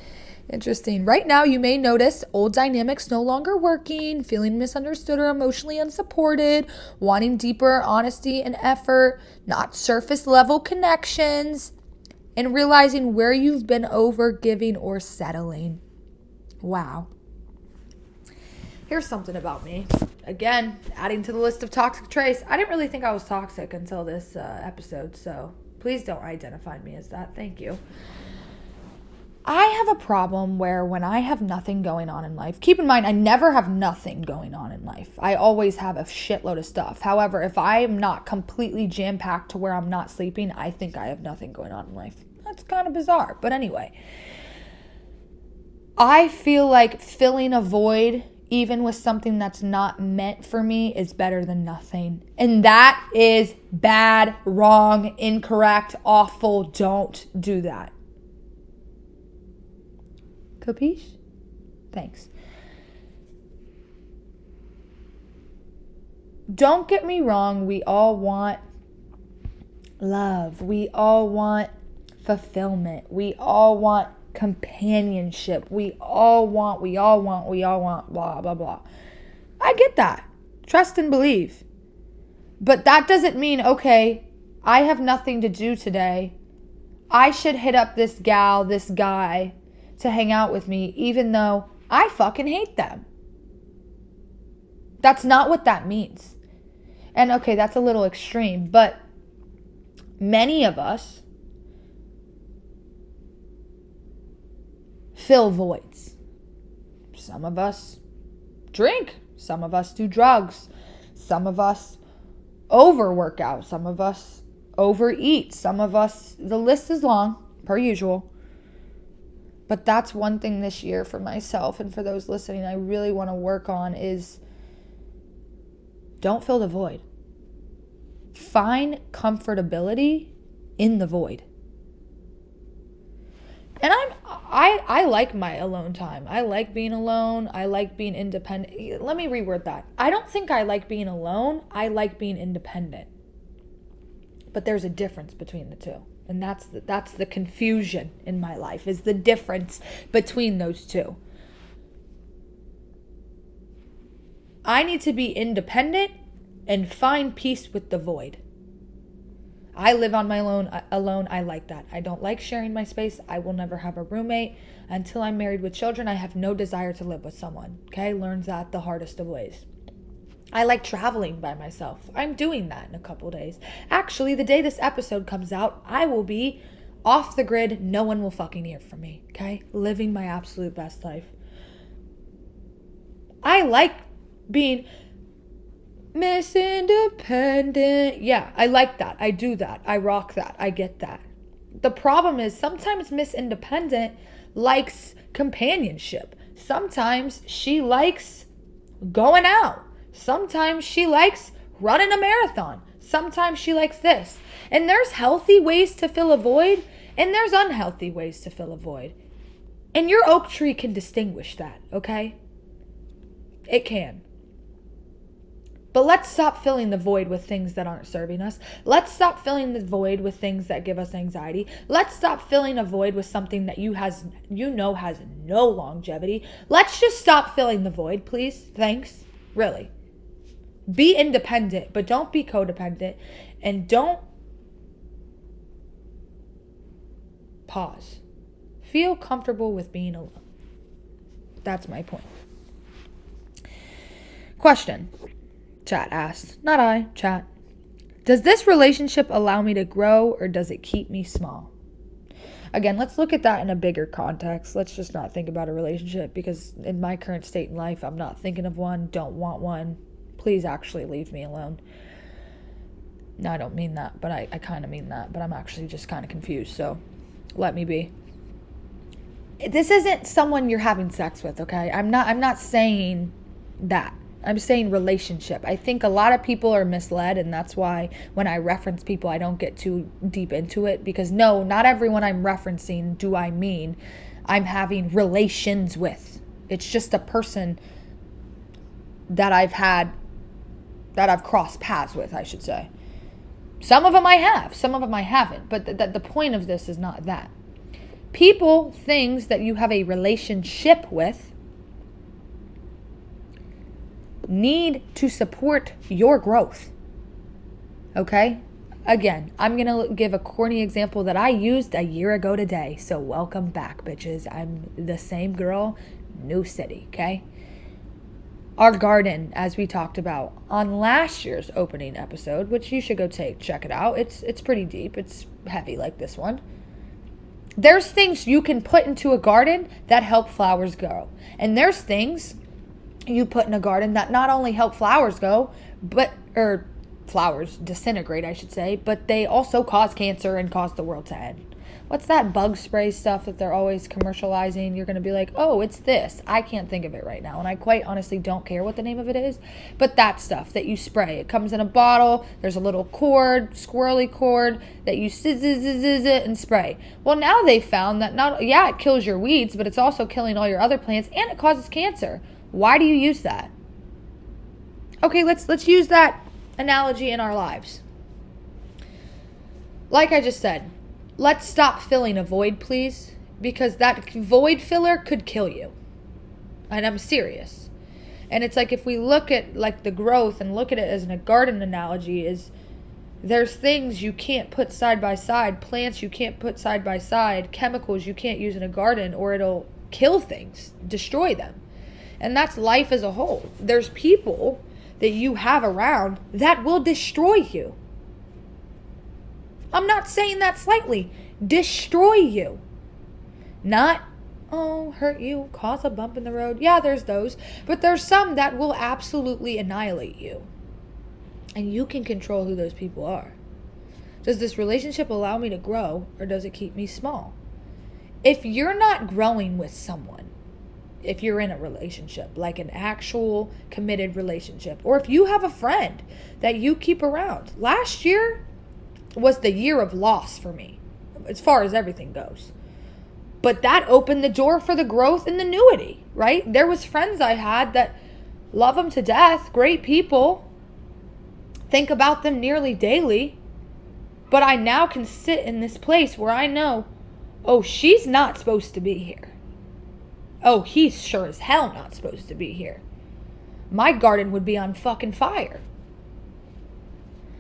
Interesting. Right now, you may notice old dynamics no longer working, feeling misunderstood or emotionally unsupported, wanting deeper honesty and effort, not surface level connections, and realizing where you've been over giving or settling. Wow. Here's something about me. Again, adding to the list of toxic traits. I didn't really think I was toxic until this episode, so please don't identify me as that. Thank you. I have a problem where when I have nothing going on in life, keep in mind, I never have nothing going on in life. I always have a shitload of stuff. However, if I am not completely jam-packed to where I'm not sleeping, I think I have nothing going on in life. That's kind of bizarre. But anyway, I feel like filling a void, even with something that's not meant for me, is better than nothing. And that is bad, wrong, incorrect, awful. Don't do that. Capiche? Thanks. Don't get me wrong. We all want love. We all want fulfillment. We all want companionship. We all want, blah, blah, blah. I get that. Trust and believe. But that doesn't mean, okay, I have nothing to do today. I should hit up this gal, this guy to hang out with me, even though I fucking hate them. That's not what that means. And okay, that's a little extreme, but many of us fill voids. Some of us drink. Some of us do drugs. Some of us overwork out. Some of us overeat. Some of us, the list is long, per usual. But that's one thing this year for myself and for those listening I really want to work on is don't fill the void. Find comfortability in the void. And I like my alone time. I like being alone. I like being independent. Let me reword that. I don't think I like being alone. I like being independent. But there's a difference between the two. And that's the confusion in my life, is the difference between those two. I need to be independent and find peace with the void. I live on my own alone. I like that. I don't like sharing my space. I will never have a roommate. Until I'm married with children, I have no desire to live with someone. Okay? Learned that the hardest of ways. I like traveling by myself. I'm doing that in a couple days. Actually, the day this episode comes out, I will be off the grid. No one will fucking hear from me. Okay? Living my absolute best life. I like being Miss Independent. Yeah, I like that. I do that. I rock that. I get that. The problem is sometimes Miss Independent likes companionship. Sometimes she likes going out. Sometimes she likes running a marathon. Sometimes she likes this. And there's healthy ways to fill a void, and there's unhealthy ways to fill a void. And your oak tree can distinguish that, okay? It can. But let's stop filling the void with things that aren't serving us. Let's stop filling the void with things that give us anxiety. Let's stop filling a void with something that has no longevity. Let's just stop filling the void, please. Thanks. Really. Be independent, but don't be codependent. And don't pause. Feel comfortable with being alone. That's my point. Question. Chat asked. Not I, chat. Does this relationship allow me to grow, or does it keep me small? Again, let's look at that in a bigger context. Let's just not think about a relationship, because in my current state in life, I'm not thinking of one, don't want one. Please actually leave me alone. No, I don't mean that, but I kind of mean that, but I'm actually just kind of confused, so let me be. This isn't someone you're having sex with, okay? I'm not saying that. I'm saying relationship. I think a lot of people are misled, and that's why when I reference people, I don't get too deep into it, because no, not everyone I'm referencing do I mean I'm having relations with. It's just a person that I've crossed paths with, I should say. Some of them I have, some of them I haven't, but the point of this is not that. People, things that you have a relationship with need to support your growth. Okay? Again, I'm going to give a corny example that I used a year ago today. So welcome back, bitches. I'm the same girl, new city, okay? our garden, as we talked about on last year's opening episode, which you should go check it out. It's pretty deep. It's heavy like this one. There's things you can put into a garden that help flowers grow. And there's things you put in a garden that not only help flowers grow, or flowers disintegrate, I should say, but they also cause cancer and cause the world to end. What's that bug spray stuff that they're always commercializing? You're going to be like, oh, it's this. I can't think of it right now. And I quite honestly don't care what the name of it is. But that stuff that you spray, it comes in a bottle. There's a little cord, squirrely cord that you zzz and spray. Well, now they found that it kills your weeds, but it's also killing all your other plants and it causes cancer. Why do you use that? Okay, let's use that analogy in our lives. Like I just said, let's stop filling a void, please, because that void filler could kill you. And I'm serious. And it's like, if we look at like the growth and look at it as a garden analogy, is there's things you can't put side by side, plants you can't put side by side, chemicals you can't use in a garden, or it'll kill things, destroy them. And that's life as a whole. There's people that you have around that will destroy you. I'm not saying that slightly. Destroy you. Not, hurt you, cause a bump in the road. Yeah, there's those. But there's some that will absolutely annihilate you. And you can control who those people are. Does this relationship allow me to grow, or does it keep me small? If you're not growing with someone, if you're in a relationship, like an actual committed relationship, or if you have a friend that you keep around. Last year was the year of loss for me, as far as everything goes. But that opened the door for the growth and the newity, right? There was friends I had that love them to death, great people, think about them nearly daily, but I now can sit in this place where I know, oh, she's not supposed to be here. Oh, he's sure as hell not supposed to be here. My garden would be on fucking fire.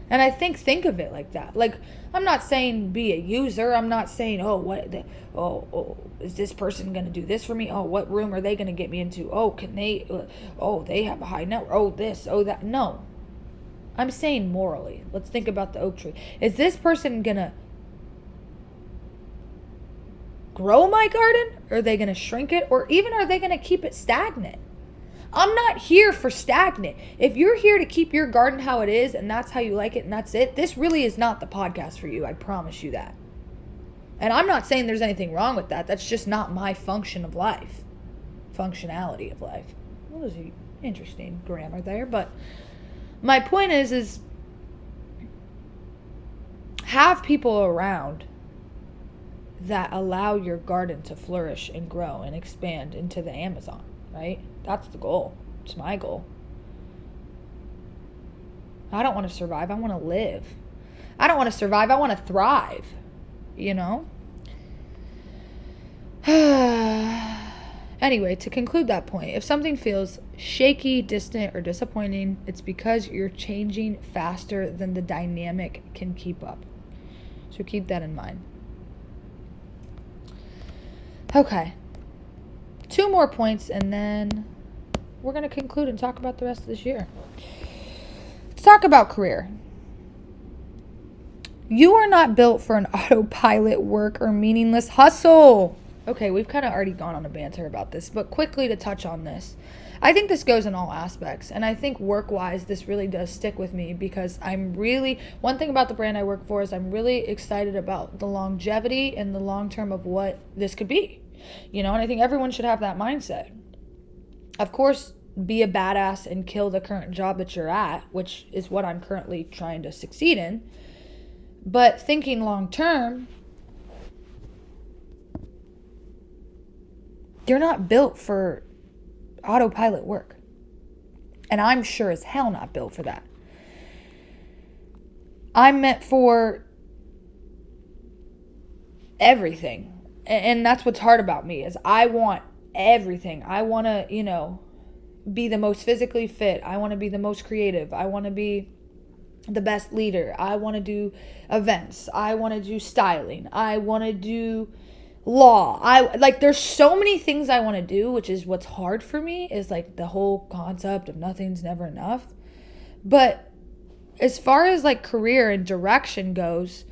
And I think of it like that. Like, I'm not saying be a user. I'm not saying, is this person going to do this for me? Oh, what room are they going to get me into? Oh, they have a high net worth. Oh, this, oh, that. No. I'm saying morally. Let's think about the oak tree. Is this person going to grow my garden? Or are they going to shrink it? Or even are they going to keep it stagnant? I'm not here for stagnant. If you're here to keep your garden how it is and that's how you like it and that's it, this really is not the podcast for you. I promise you that. And I'm not saying there's anything wrong with that. That's just not my function of life. Functionality of life. What was interesting grammar there? But my point is have people around that allow your garden to flourish and grow and expand into the Amazon, right? That's the goal. It's my goal. I don't want to survive. I want to live. I don't want to survive. I want to thrive, you know? Anyway, to conclude that point, if something feels shaky, distant, or disappointing, it's because you're changing faster than the dynamic can keep up. So keep that in mind. Okay. 2 more points, and then we're going to conclude and talk about the rest of this year. Let's talk about career. You are not built for an autopilot work or meaningless hustle. Okay, we've kind of already gone on a banter about this, but quickly to touch on this. I think this goes in all aspects, and I think work-wise, this really does stick with me because one thing about the brand I work for is I'm really excited about the longevity and the long term of what this could be. You know, and I think everyone should have that mindset. Of course, be a badass and kill the current job that you're at, which is what I'm currently trying to succeed in. But thinking long term, you're not built for autopilot work. And I'm sure as hell not built for that. I'm meant for everything. And that's what's hard about me is I want everything. I want to, be the most physically fit. I want to be the most creative. I want to be the best leader. I want to do events. I want to do styling. I want to do law. I like there's so many things I want to do, which is what's hard for me, is like the whole concept of nothing's never enough. But as far as like career and direction goes,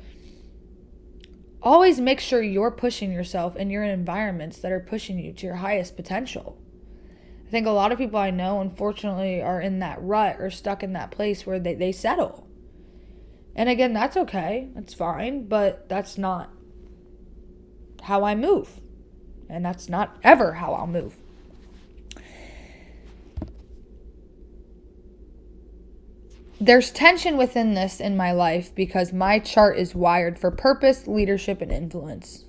always make sure you're pushing yourself and you're in environments that are pushing you to your highest potential. I think a lot of people I know, unfortunately, are in that rut or stuck in that place where they settle. And again, that's okay. That's fine. But that's not how I move. And that's not ever how I'll move. There's tension within this in my life because my chart is wired for purpose, leadership, and influence.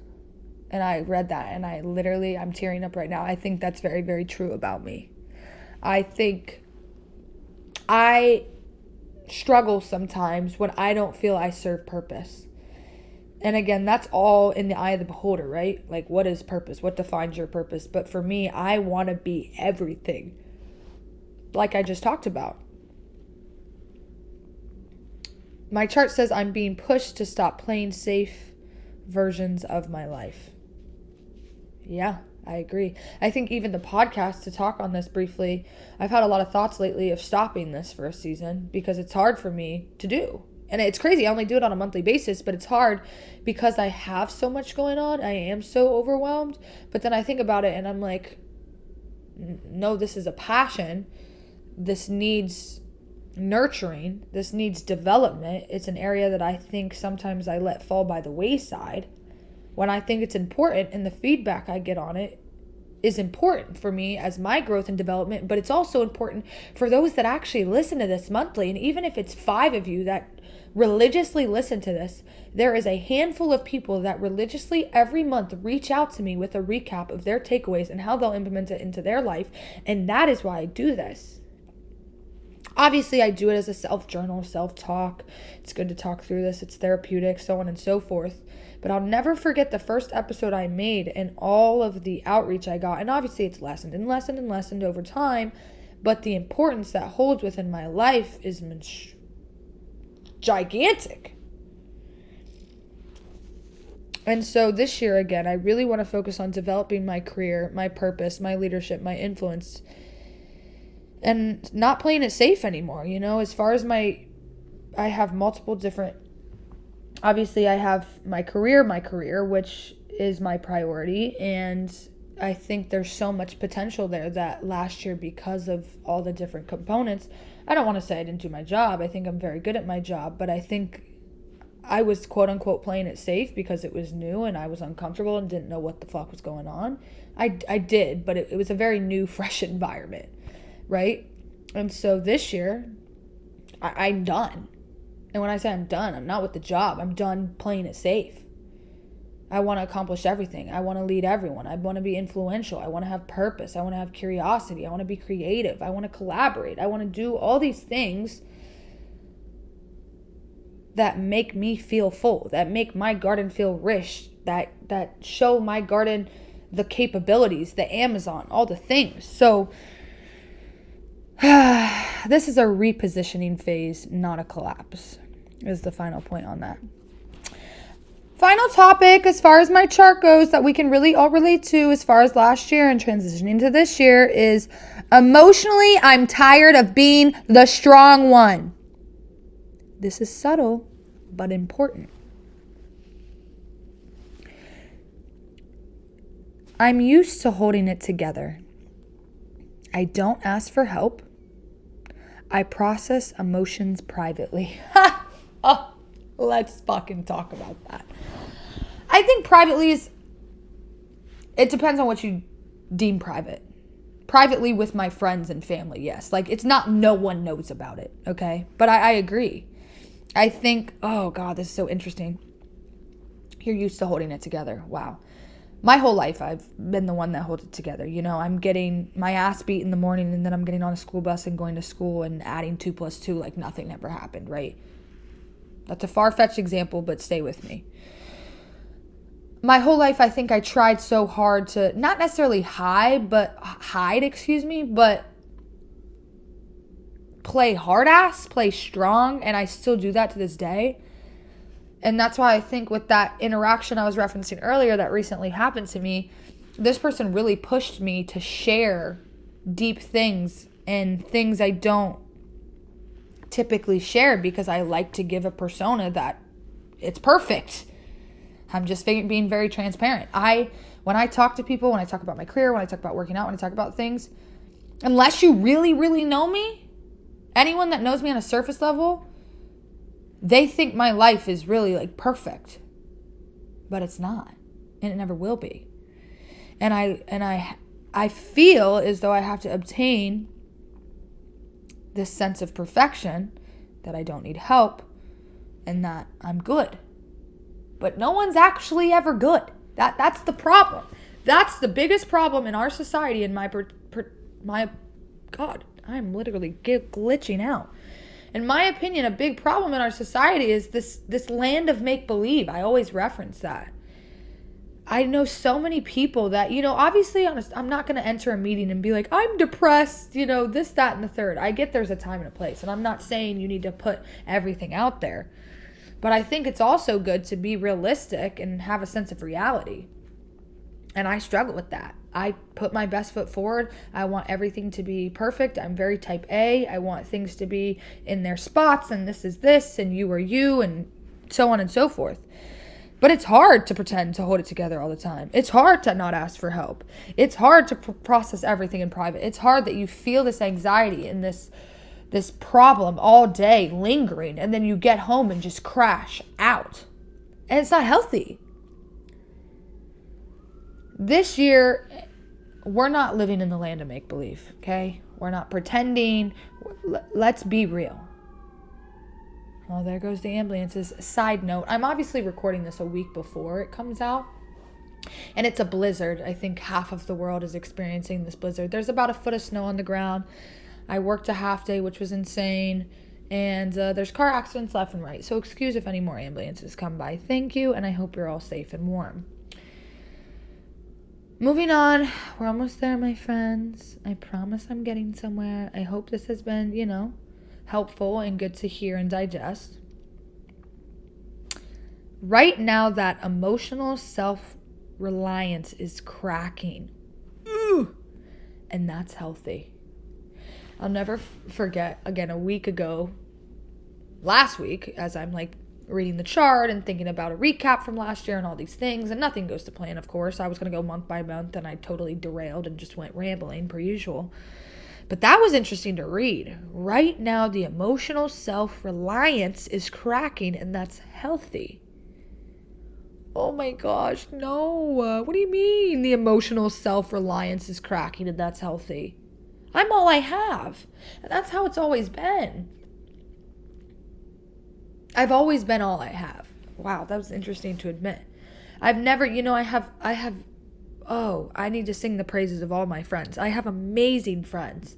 And I read that and I'm tearing up right now. I think that's very, very true about me. I think I struggle sometimes when I don't feel I serve purpose. And again, that's all in the eye of the beholder, right? Like, what is purpose? What defines your purpose? But for me, I want to be everything, like I just talked about. My chart says I'm being pushed to stop playing safe versions of my life. Yeah, I agree. I think even the podcast, to talk on this briefly, I've had a lot of thoughts lately of stopping this for a season because it's hard for me to do. And it's crazy. I only do it on a monthly basis, but it's hard because I have so much going on. I am so overwhelmed. But then I think about it and I'm like, no, this is a passion. This needs nurturing. This needs development. It's an area that I think sometimes I let fall by the wayside when I think it's important, and the feedback I get on it is important for me as my growth and development, but it's also important for those that actually listen to this monthly. And even if it's 5 of you that religiously listen to this, there is a handful of people that religiously every month reach out to me with a recap of their takeaways and how they'll implement it into their life. And that is why I do this. Obviously, I do it as a self-journal, self-talk. It's good to talk through this. It's therapeutic, so on and so forth. But I'll never forget the first episode I made and all of the outreach I got. And obviously, it's lessened and lessened and lessened over time. But the importance that holds within my life is gigantic. And so this year, again, I really want to focus on developing my career, my purpose, my leadership, my influence, and not playing it safe anymore. You know, as far as I have multiple different, obviously I have my career, which is my priority. And I think there's so much potential there that last year, because of all the different components, I don't want to say I didn't do my job. I think I'm very good at my job, but I think I was quote unquote playing it safe because it was new and I was uncomfortable and didn't know what the fuck was going on. I did, but it was a very new, fresh environment. Right? And so this year, I'm done. And when I say I'm done, I'm not with the job. I'm done playing it safe. I want to accomplish everything. I want to lead everyone. I want to be influential. I want to have purpose. I want to have curiosity. I want to be creative. I want to collaborate. I want to do all these things that make me feel full, that make my garden feel rich, that show my garden the capabilities, the Amazon, all the things. So this is a repositioning phase, not a collapse, is the final point on that. Final topic, as far as my chart goes, that we can really all relate to as far as last year and transitioning to this year is emotionally, I'm tired of being the strong one. This is subtle, but important. I'm used to holding it together. I don't ask for help. I process emotions privately. Oh, let's fucking talk about that. I think privately it depends on what you deem private. Privately with my friends and family, yes. Like, it's not no one knows about it, okay? But I agree. I think, oh God, this is so interesting. You're used to holding it together. Wow. My whole life, I've been the one that holds it together. You know, I'm getting my ass beat in the morning and then I'm getting on a school bus and going to school and adding 2 + 2 like nothing ever happened, right? That's a far-fetched example, but stay with me. My whole life, I think I tried so hard to not necessarily hide, but play hard ass, play strong, and I still do that to this day. And that's why I think with that interaction I was referencing earlier that recently happened to me, this person really pushed me to share deep things and things I don't typically share because I like to give a persona that it's perfect. I'm just being very transparent. When I talk to people, when I talk about my career, when I talk about working out, when I talk about things, unless you really, really know me, anyone that knows me on a surface level, they think my life is really like perfect, but it's not, and it never will be. And I feel as though I have to obtain this sense of perfection, that I don't need help and that I'm good. But no one's actually ever good. That's the problem. That's the biggest problem in our society. In my God, I'm literally glitching out. In my opinion, a big problem in our society is this land of make-believe. I always reference that. I know so many people that, obviously I'm not going to enter a meeting and be like, I'm depressed, this, that, and the third. I get there's a time and a place. And I'm not saying you need to put everything out there. But I think it's also good to be realistic and have a sense of reality. And I struggle with that. I put my best foot forward. I want everything to be perfect. I'm very type A. I want things to be in their spots, and this is this, and you are you, and so on and so forth. But it's hard to pretend to hold it together all the time. It's hard to not ask for help. It's hard to process everything in private. It's hard that you feel this anxiety and this problem all day lingering, and then you get home and just crash out. And it's not healthy. This year, we're not living in the land of make-believe, okay? We're not pretending. Let's be real. Oh, there goes the ambulances. Side note, I'm obviously recording this a week before it comes out. And it's a blizzard. I think half of the world is experiencing this blizzard. There's about a foot of snow on the ground. I worked a half day, which was insane. And there's car accidents left and right. So excuse if any more ambulances come by. Thank you, and I hope you're all safe and warm. Moving on. We're almost there, my friends. I promise I'm getting somewhere. I hope this has been, helpful and good to hear and digest. Right now, that emotional self-reliance is cracking. Ooh! And that's healthy. I'll never forget, again, a week ago, last week, as I'm reading the chart and thinking about a recap from last year and all these things, and nothing goes to plan, of course. I was going to go month by month, and I totally derailed and just went rambling per usual. But that was interesting to read. Right now, the emotional self-reliance is cracking, and that's healthy. Oh my gosh, no. What do you mean the emotional self-reliance is cracking and that's healthy? I'm all I have. And that's how it's always been. I've always been all I have. Wow, that was interesting to admit. I've never, I need to sing the praises of all my friends. I have amazing friends.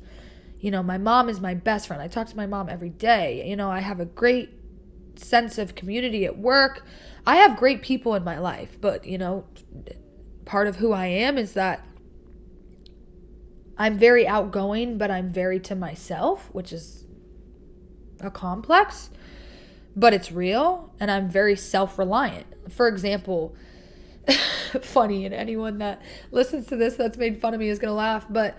My mom is my best friend. I talk to my mom every day. I have a great sense of community at work. I have great people in my life, but, part of who I am is that I'm very outgoing, but I'm very to myself, which is a complex, but it's real, and I'm very self-reliant. For example, funny, and anyone that listens to this that's made fun of me is going to laugh, but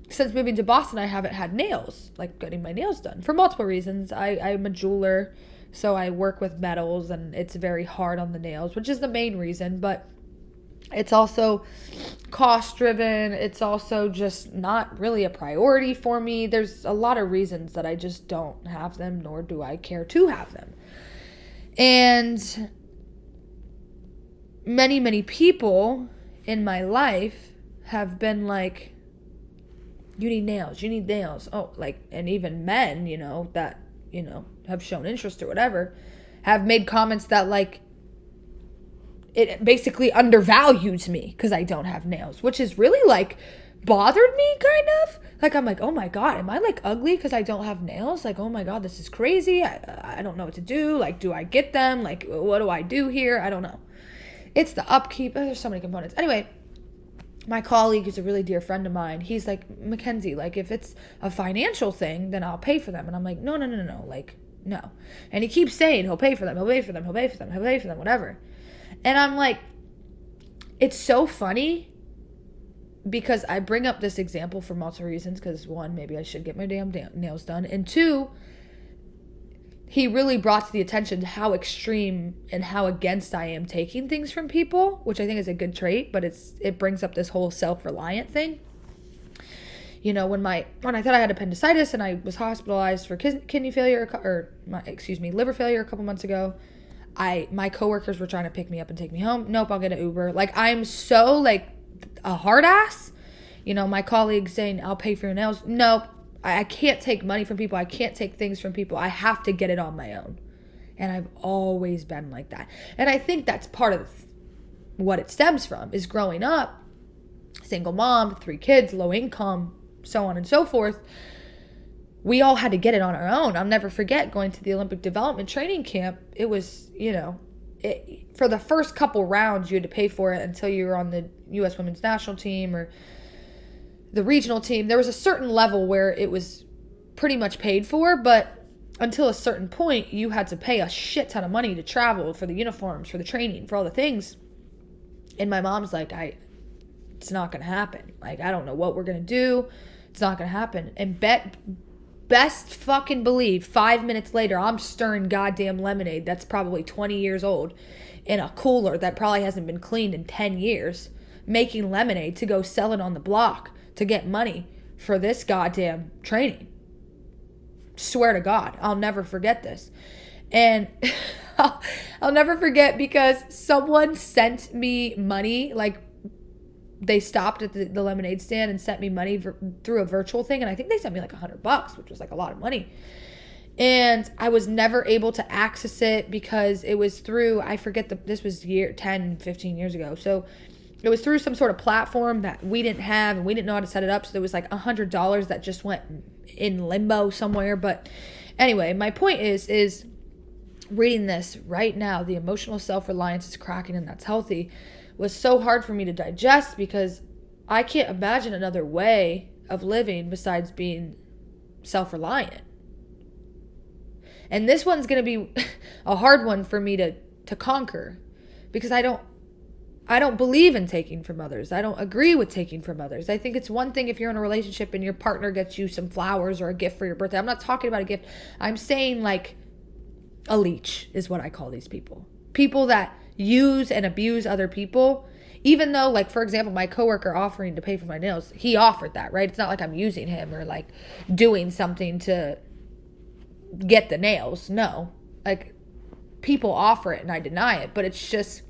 since moving to Boston, I haven't had nails, getting my nails done, for multiple reasons. I'm a jeweler, so I work with metals, and it's very hard on the nails, which is the main reason, but it's also cost-driven. It's also just not really a priority for me. There's a lot of reasons that I just don't have them, nor do I care to have them. And many, many people in my life have been like, you need nails. Oh, and even men, that, have shown interest or whatever, have made comments that it basically undervalues me because I don't have nails, which is really bothered me kind of. I'm like, oh my God, am I ugly because I don't have nails? Oh my God, this is crazy. I don't know what to do. Do I get them? What do I do here? I don't know. It's the upkeep. There's so many components. Anyway, my colleague is a really dear friend of mine. He's like, Mackenzie, if it's a financial thing, then I'll pay for them. And I'm like, no. No. And he keeps saying he'll pay for them, he'll pay for them, he'll pay for them, he'll pay for them, whatever. And I'm like, it's so funny because I bring up this example for multiple reasons. Because one, maybe I should get my damn nails done. And two, he really brought to the attention how extreme and how against I am taking things from people, which I think is a good trait, but it brings up this whole self-reliant thing. You know, when I thought I had appendicitis and I was hospitalized for kidney failure liver failure a couple months ago, my coworkers were trying to pick me up and take me home. Nope, I'll get an Uber. Like, I'm so like a hard ass. You know, my colleagues saying I'll pay for your nails. Nope. I can't take money from people. I can't take things from people. I have to get it on my own. And I've always been like that. And I think that's part of what it stems from is growing up, single mom, 3 kids, low income, so on and so forth. We all had to get it on our own. I'll never forget going to the Olympic Development Training Camp. It was, you know, for the first couple rounds, you had to pay for it until you were on the U.S. Women's National Team or the regional team. There was a certain level where it was pretty much paid for, but until a certain point, you had to pay a shit ton of money to travel, for the uniforms, for the training, for all the things. And my mom's like, it's not going to happen. Like, I don't know what we're going to do. It's not going to happen. And best fucking believe 5 minutes later, I'm stirring goddamn lemonade that's probably 20 years old in a cooler that probably hasn't been cleaned in 10 years, making lemonade to go sell it on the block to get money for this goddamn training. Swear to God, I'll never forget this. And I'll never forget because someone sent me money, like they stopped at the lemonade stand and sent me money through a virtual thing. And I think they sent me like $100, which was like a lot of money. And I was never able to access it because it was through, I forget, this was 10, 15 years ago. So it was through some sort of platform that we didn't have and we didn't know how to set it up. So there was like $100 that just went in limbo somewhere. But anyway, my point is reading this right now, the emotional self-reliance is cracking and that's healthy, was so hard for me to digest because I can't imagine another way of living besides being self-reliant. And this one's going to be a hard one for me to conquer because I don't believe in taking from others. I don't agree with taking from others. I think it's one thing if you're in a relationship and your partner gets you some flowers or a gift for your birthday. I'm not talking about a gift. I'm saying like a leech is what I call these people. People that use and abuse other people. Even though, like, for example, my coworker offering to pay for my nails, he offered that, right? It's not like I'm using him or like doing something to get the nails. No. Like, people offer it and I deny it. But it's just,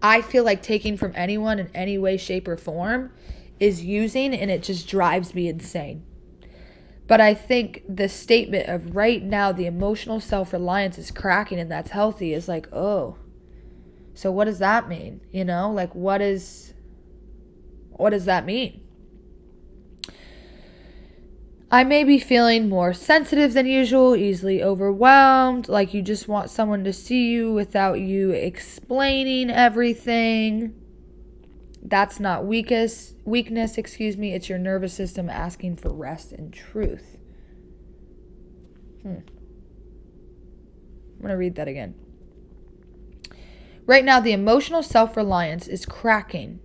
I feel like taking from anyone in any way, shape, or form is using, and it just drives me insane. But I think the statement of right now, the emotional self-reliance is cracking and that's healthy is like, oh, so what does that mean? You know, like what does that mean? I may be feeling more sensitive than usual, easily overwhelmed, like you just want someone to see you without you explaining everything. That's not weakness, it's your nervous system asking for rest and truth. I'm going to read that again. Right now, the emotional self-reliance is cracking,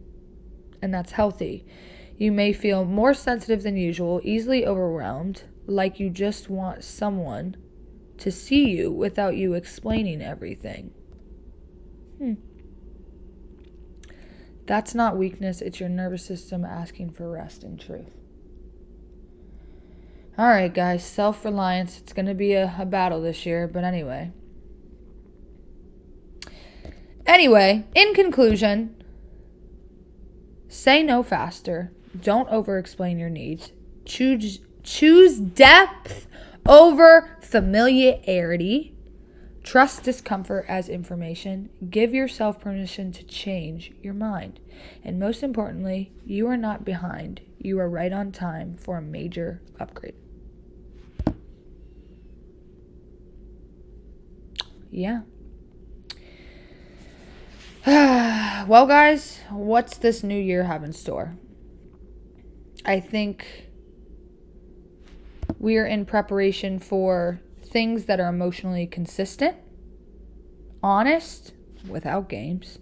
and that's healthy. You may feel more sensitive than usual, easily overwhelmed, like you just want someone to see you without you explaining everything. That's not weakness, it's your nervous system asking for rest and truth. All right, guys, self-reliance. It's going to be a battle this year, but anyway. In conclusion, say no faster. Don't over-explain your needs. Choose depth over familiarity. Trust discomfort as information. Give yourself permission to change your mind. And most importantly, you are not behind. You are right on time for a major upgrade. Yeah. Well, guys, what's this new year have in store? I think we are in preparation for things that are emotionally consistent, honest, without games,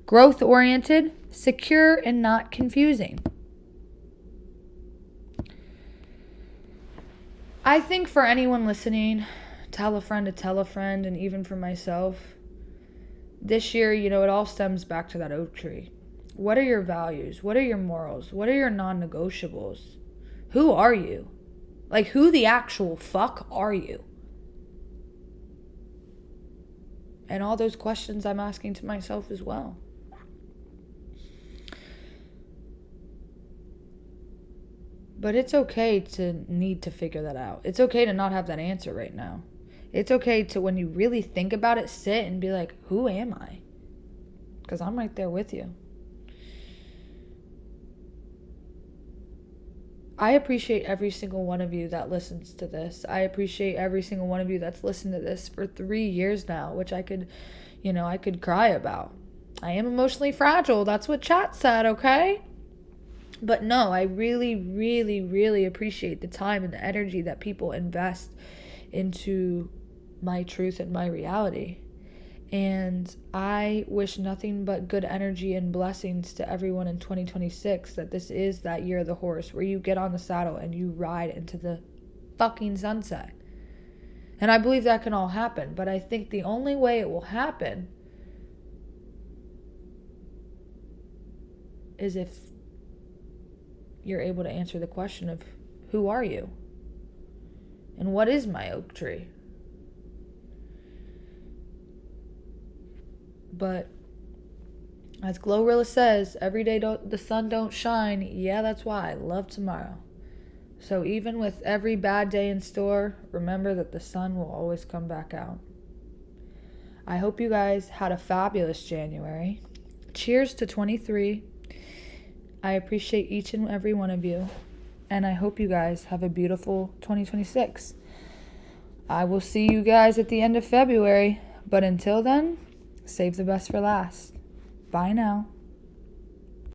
growth-oriented, secure, and not confusing. I think for anyone listening, tell a friend to tell a friend, and even for myself, this year, it all stems back to that oak tree. What are your values? What are your morals? What are your non-negotiables? Who are you? Like, who the actual fuck are you? And all those questions I'm asking to myself as well. But it's okay to need to figure that out. It's okay to not have that answer right now. It's okay to, when you really think about it, sit and be like, who am I? Because I'm right there with you. I appreciate every single one of you that listens to this. I appreciate every single one of you that's listened to this for 3 years now, which I could cry about. I am emotionally fragile. That's what chat said, okay? But no, I really, really, really appreciate the time and the energy that people invest into my truth and my reality. And I wish nothing but good energy and blessings to everyone in 2026, that this is that year of the horse where you get on the saddle and you ride into the fucking sunset. And I believe that can all happen, but I think the only way it will happen is if you're able to answer the question of, who are you? And what is my oak tree? But as Glorilla says, every day the sun don't shine. Yeah, that's why I love tomorrow. So even with every bad day in store, remember that the sun will always come back out. I hope you guys had a fabulous January. Cheers to 23. I appreciate each and every one of you. And I hope you guys have a beautiful 2026. I will see you guys at the end of February. But until then, save the best for last. Bye now.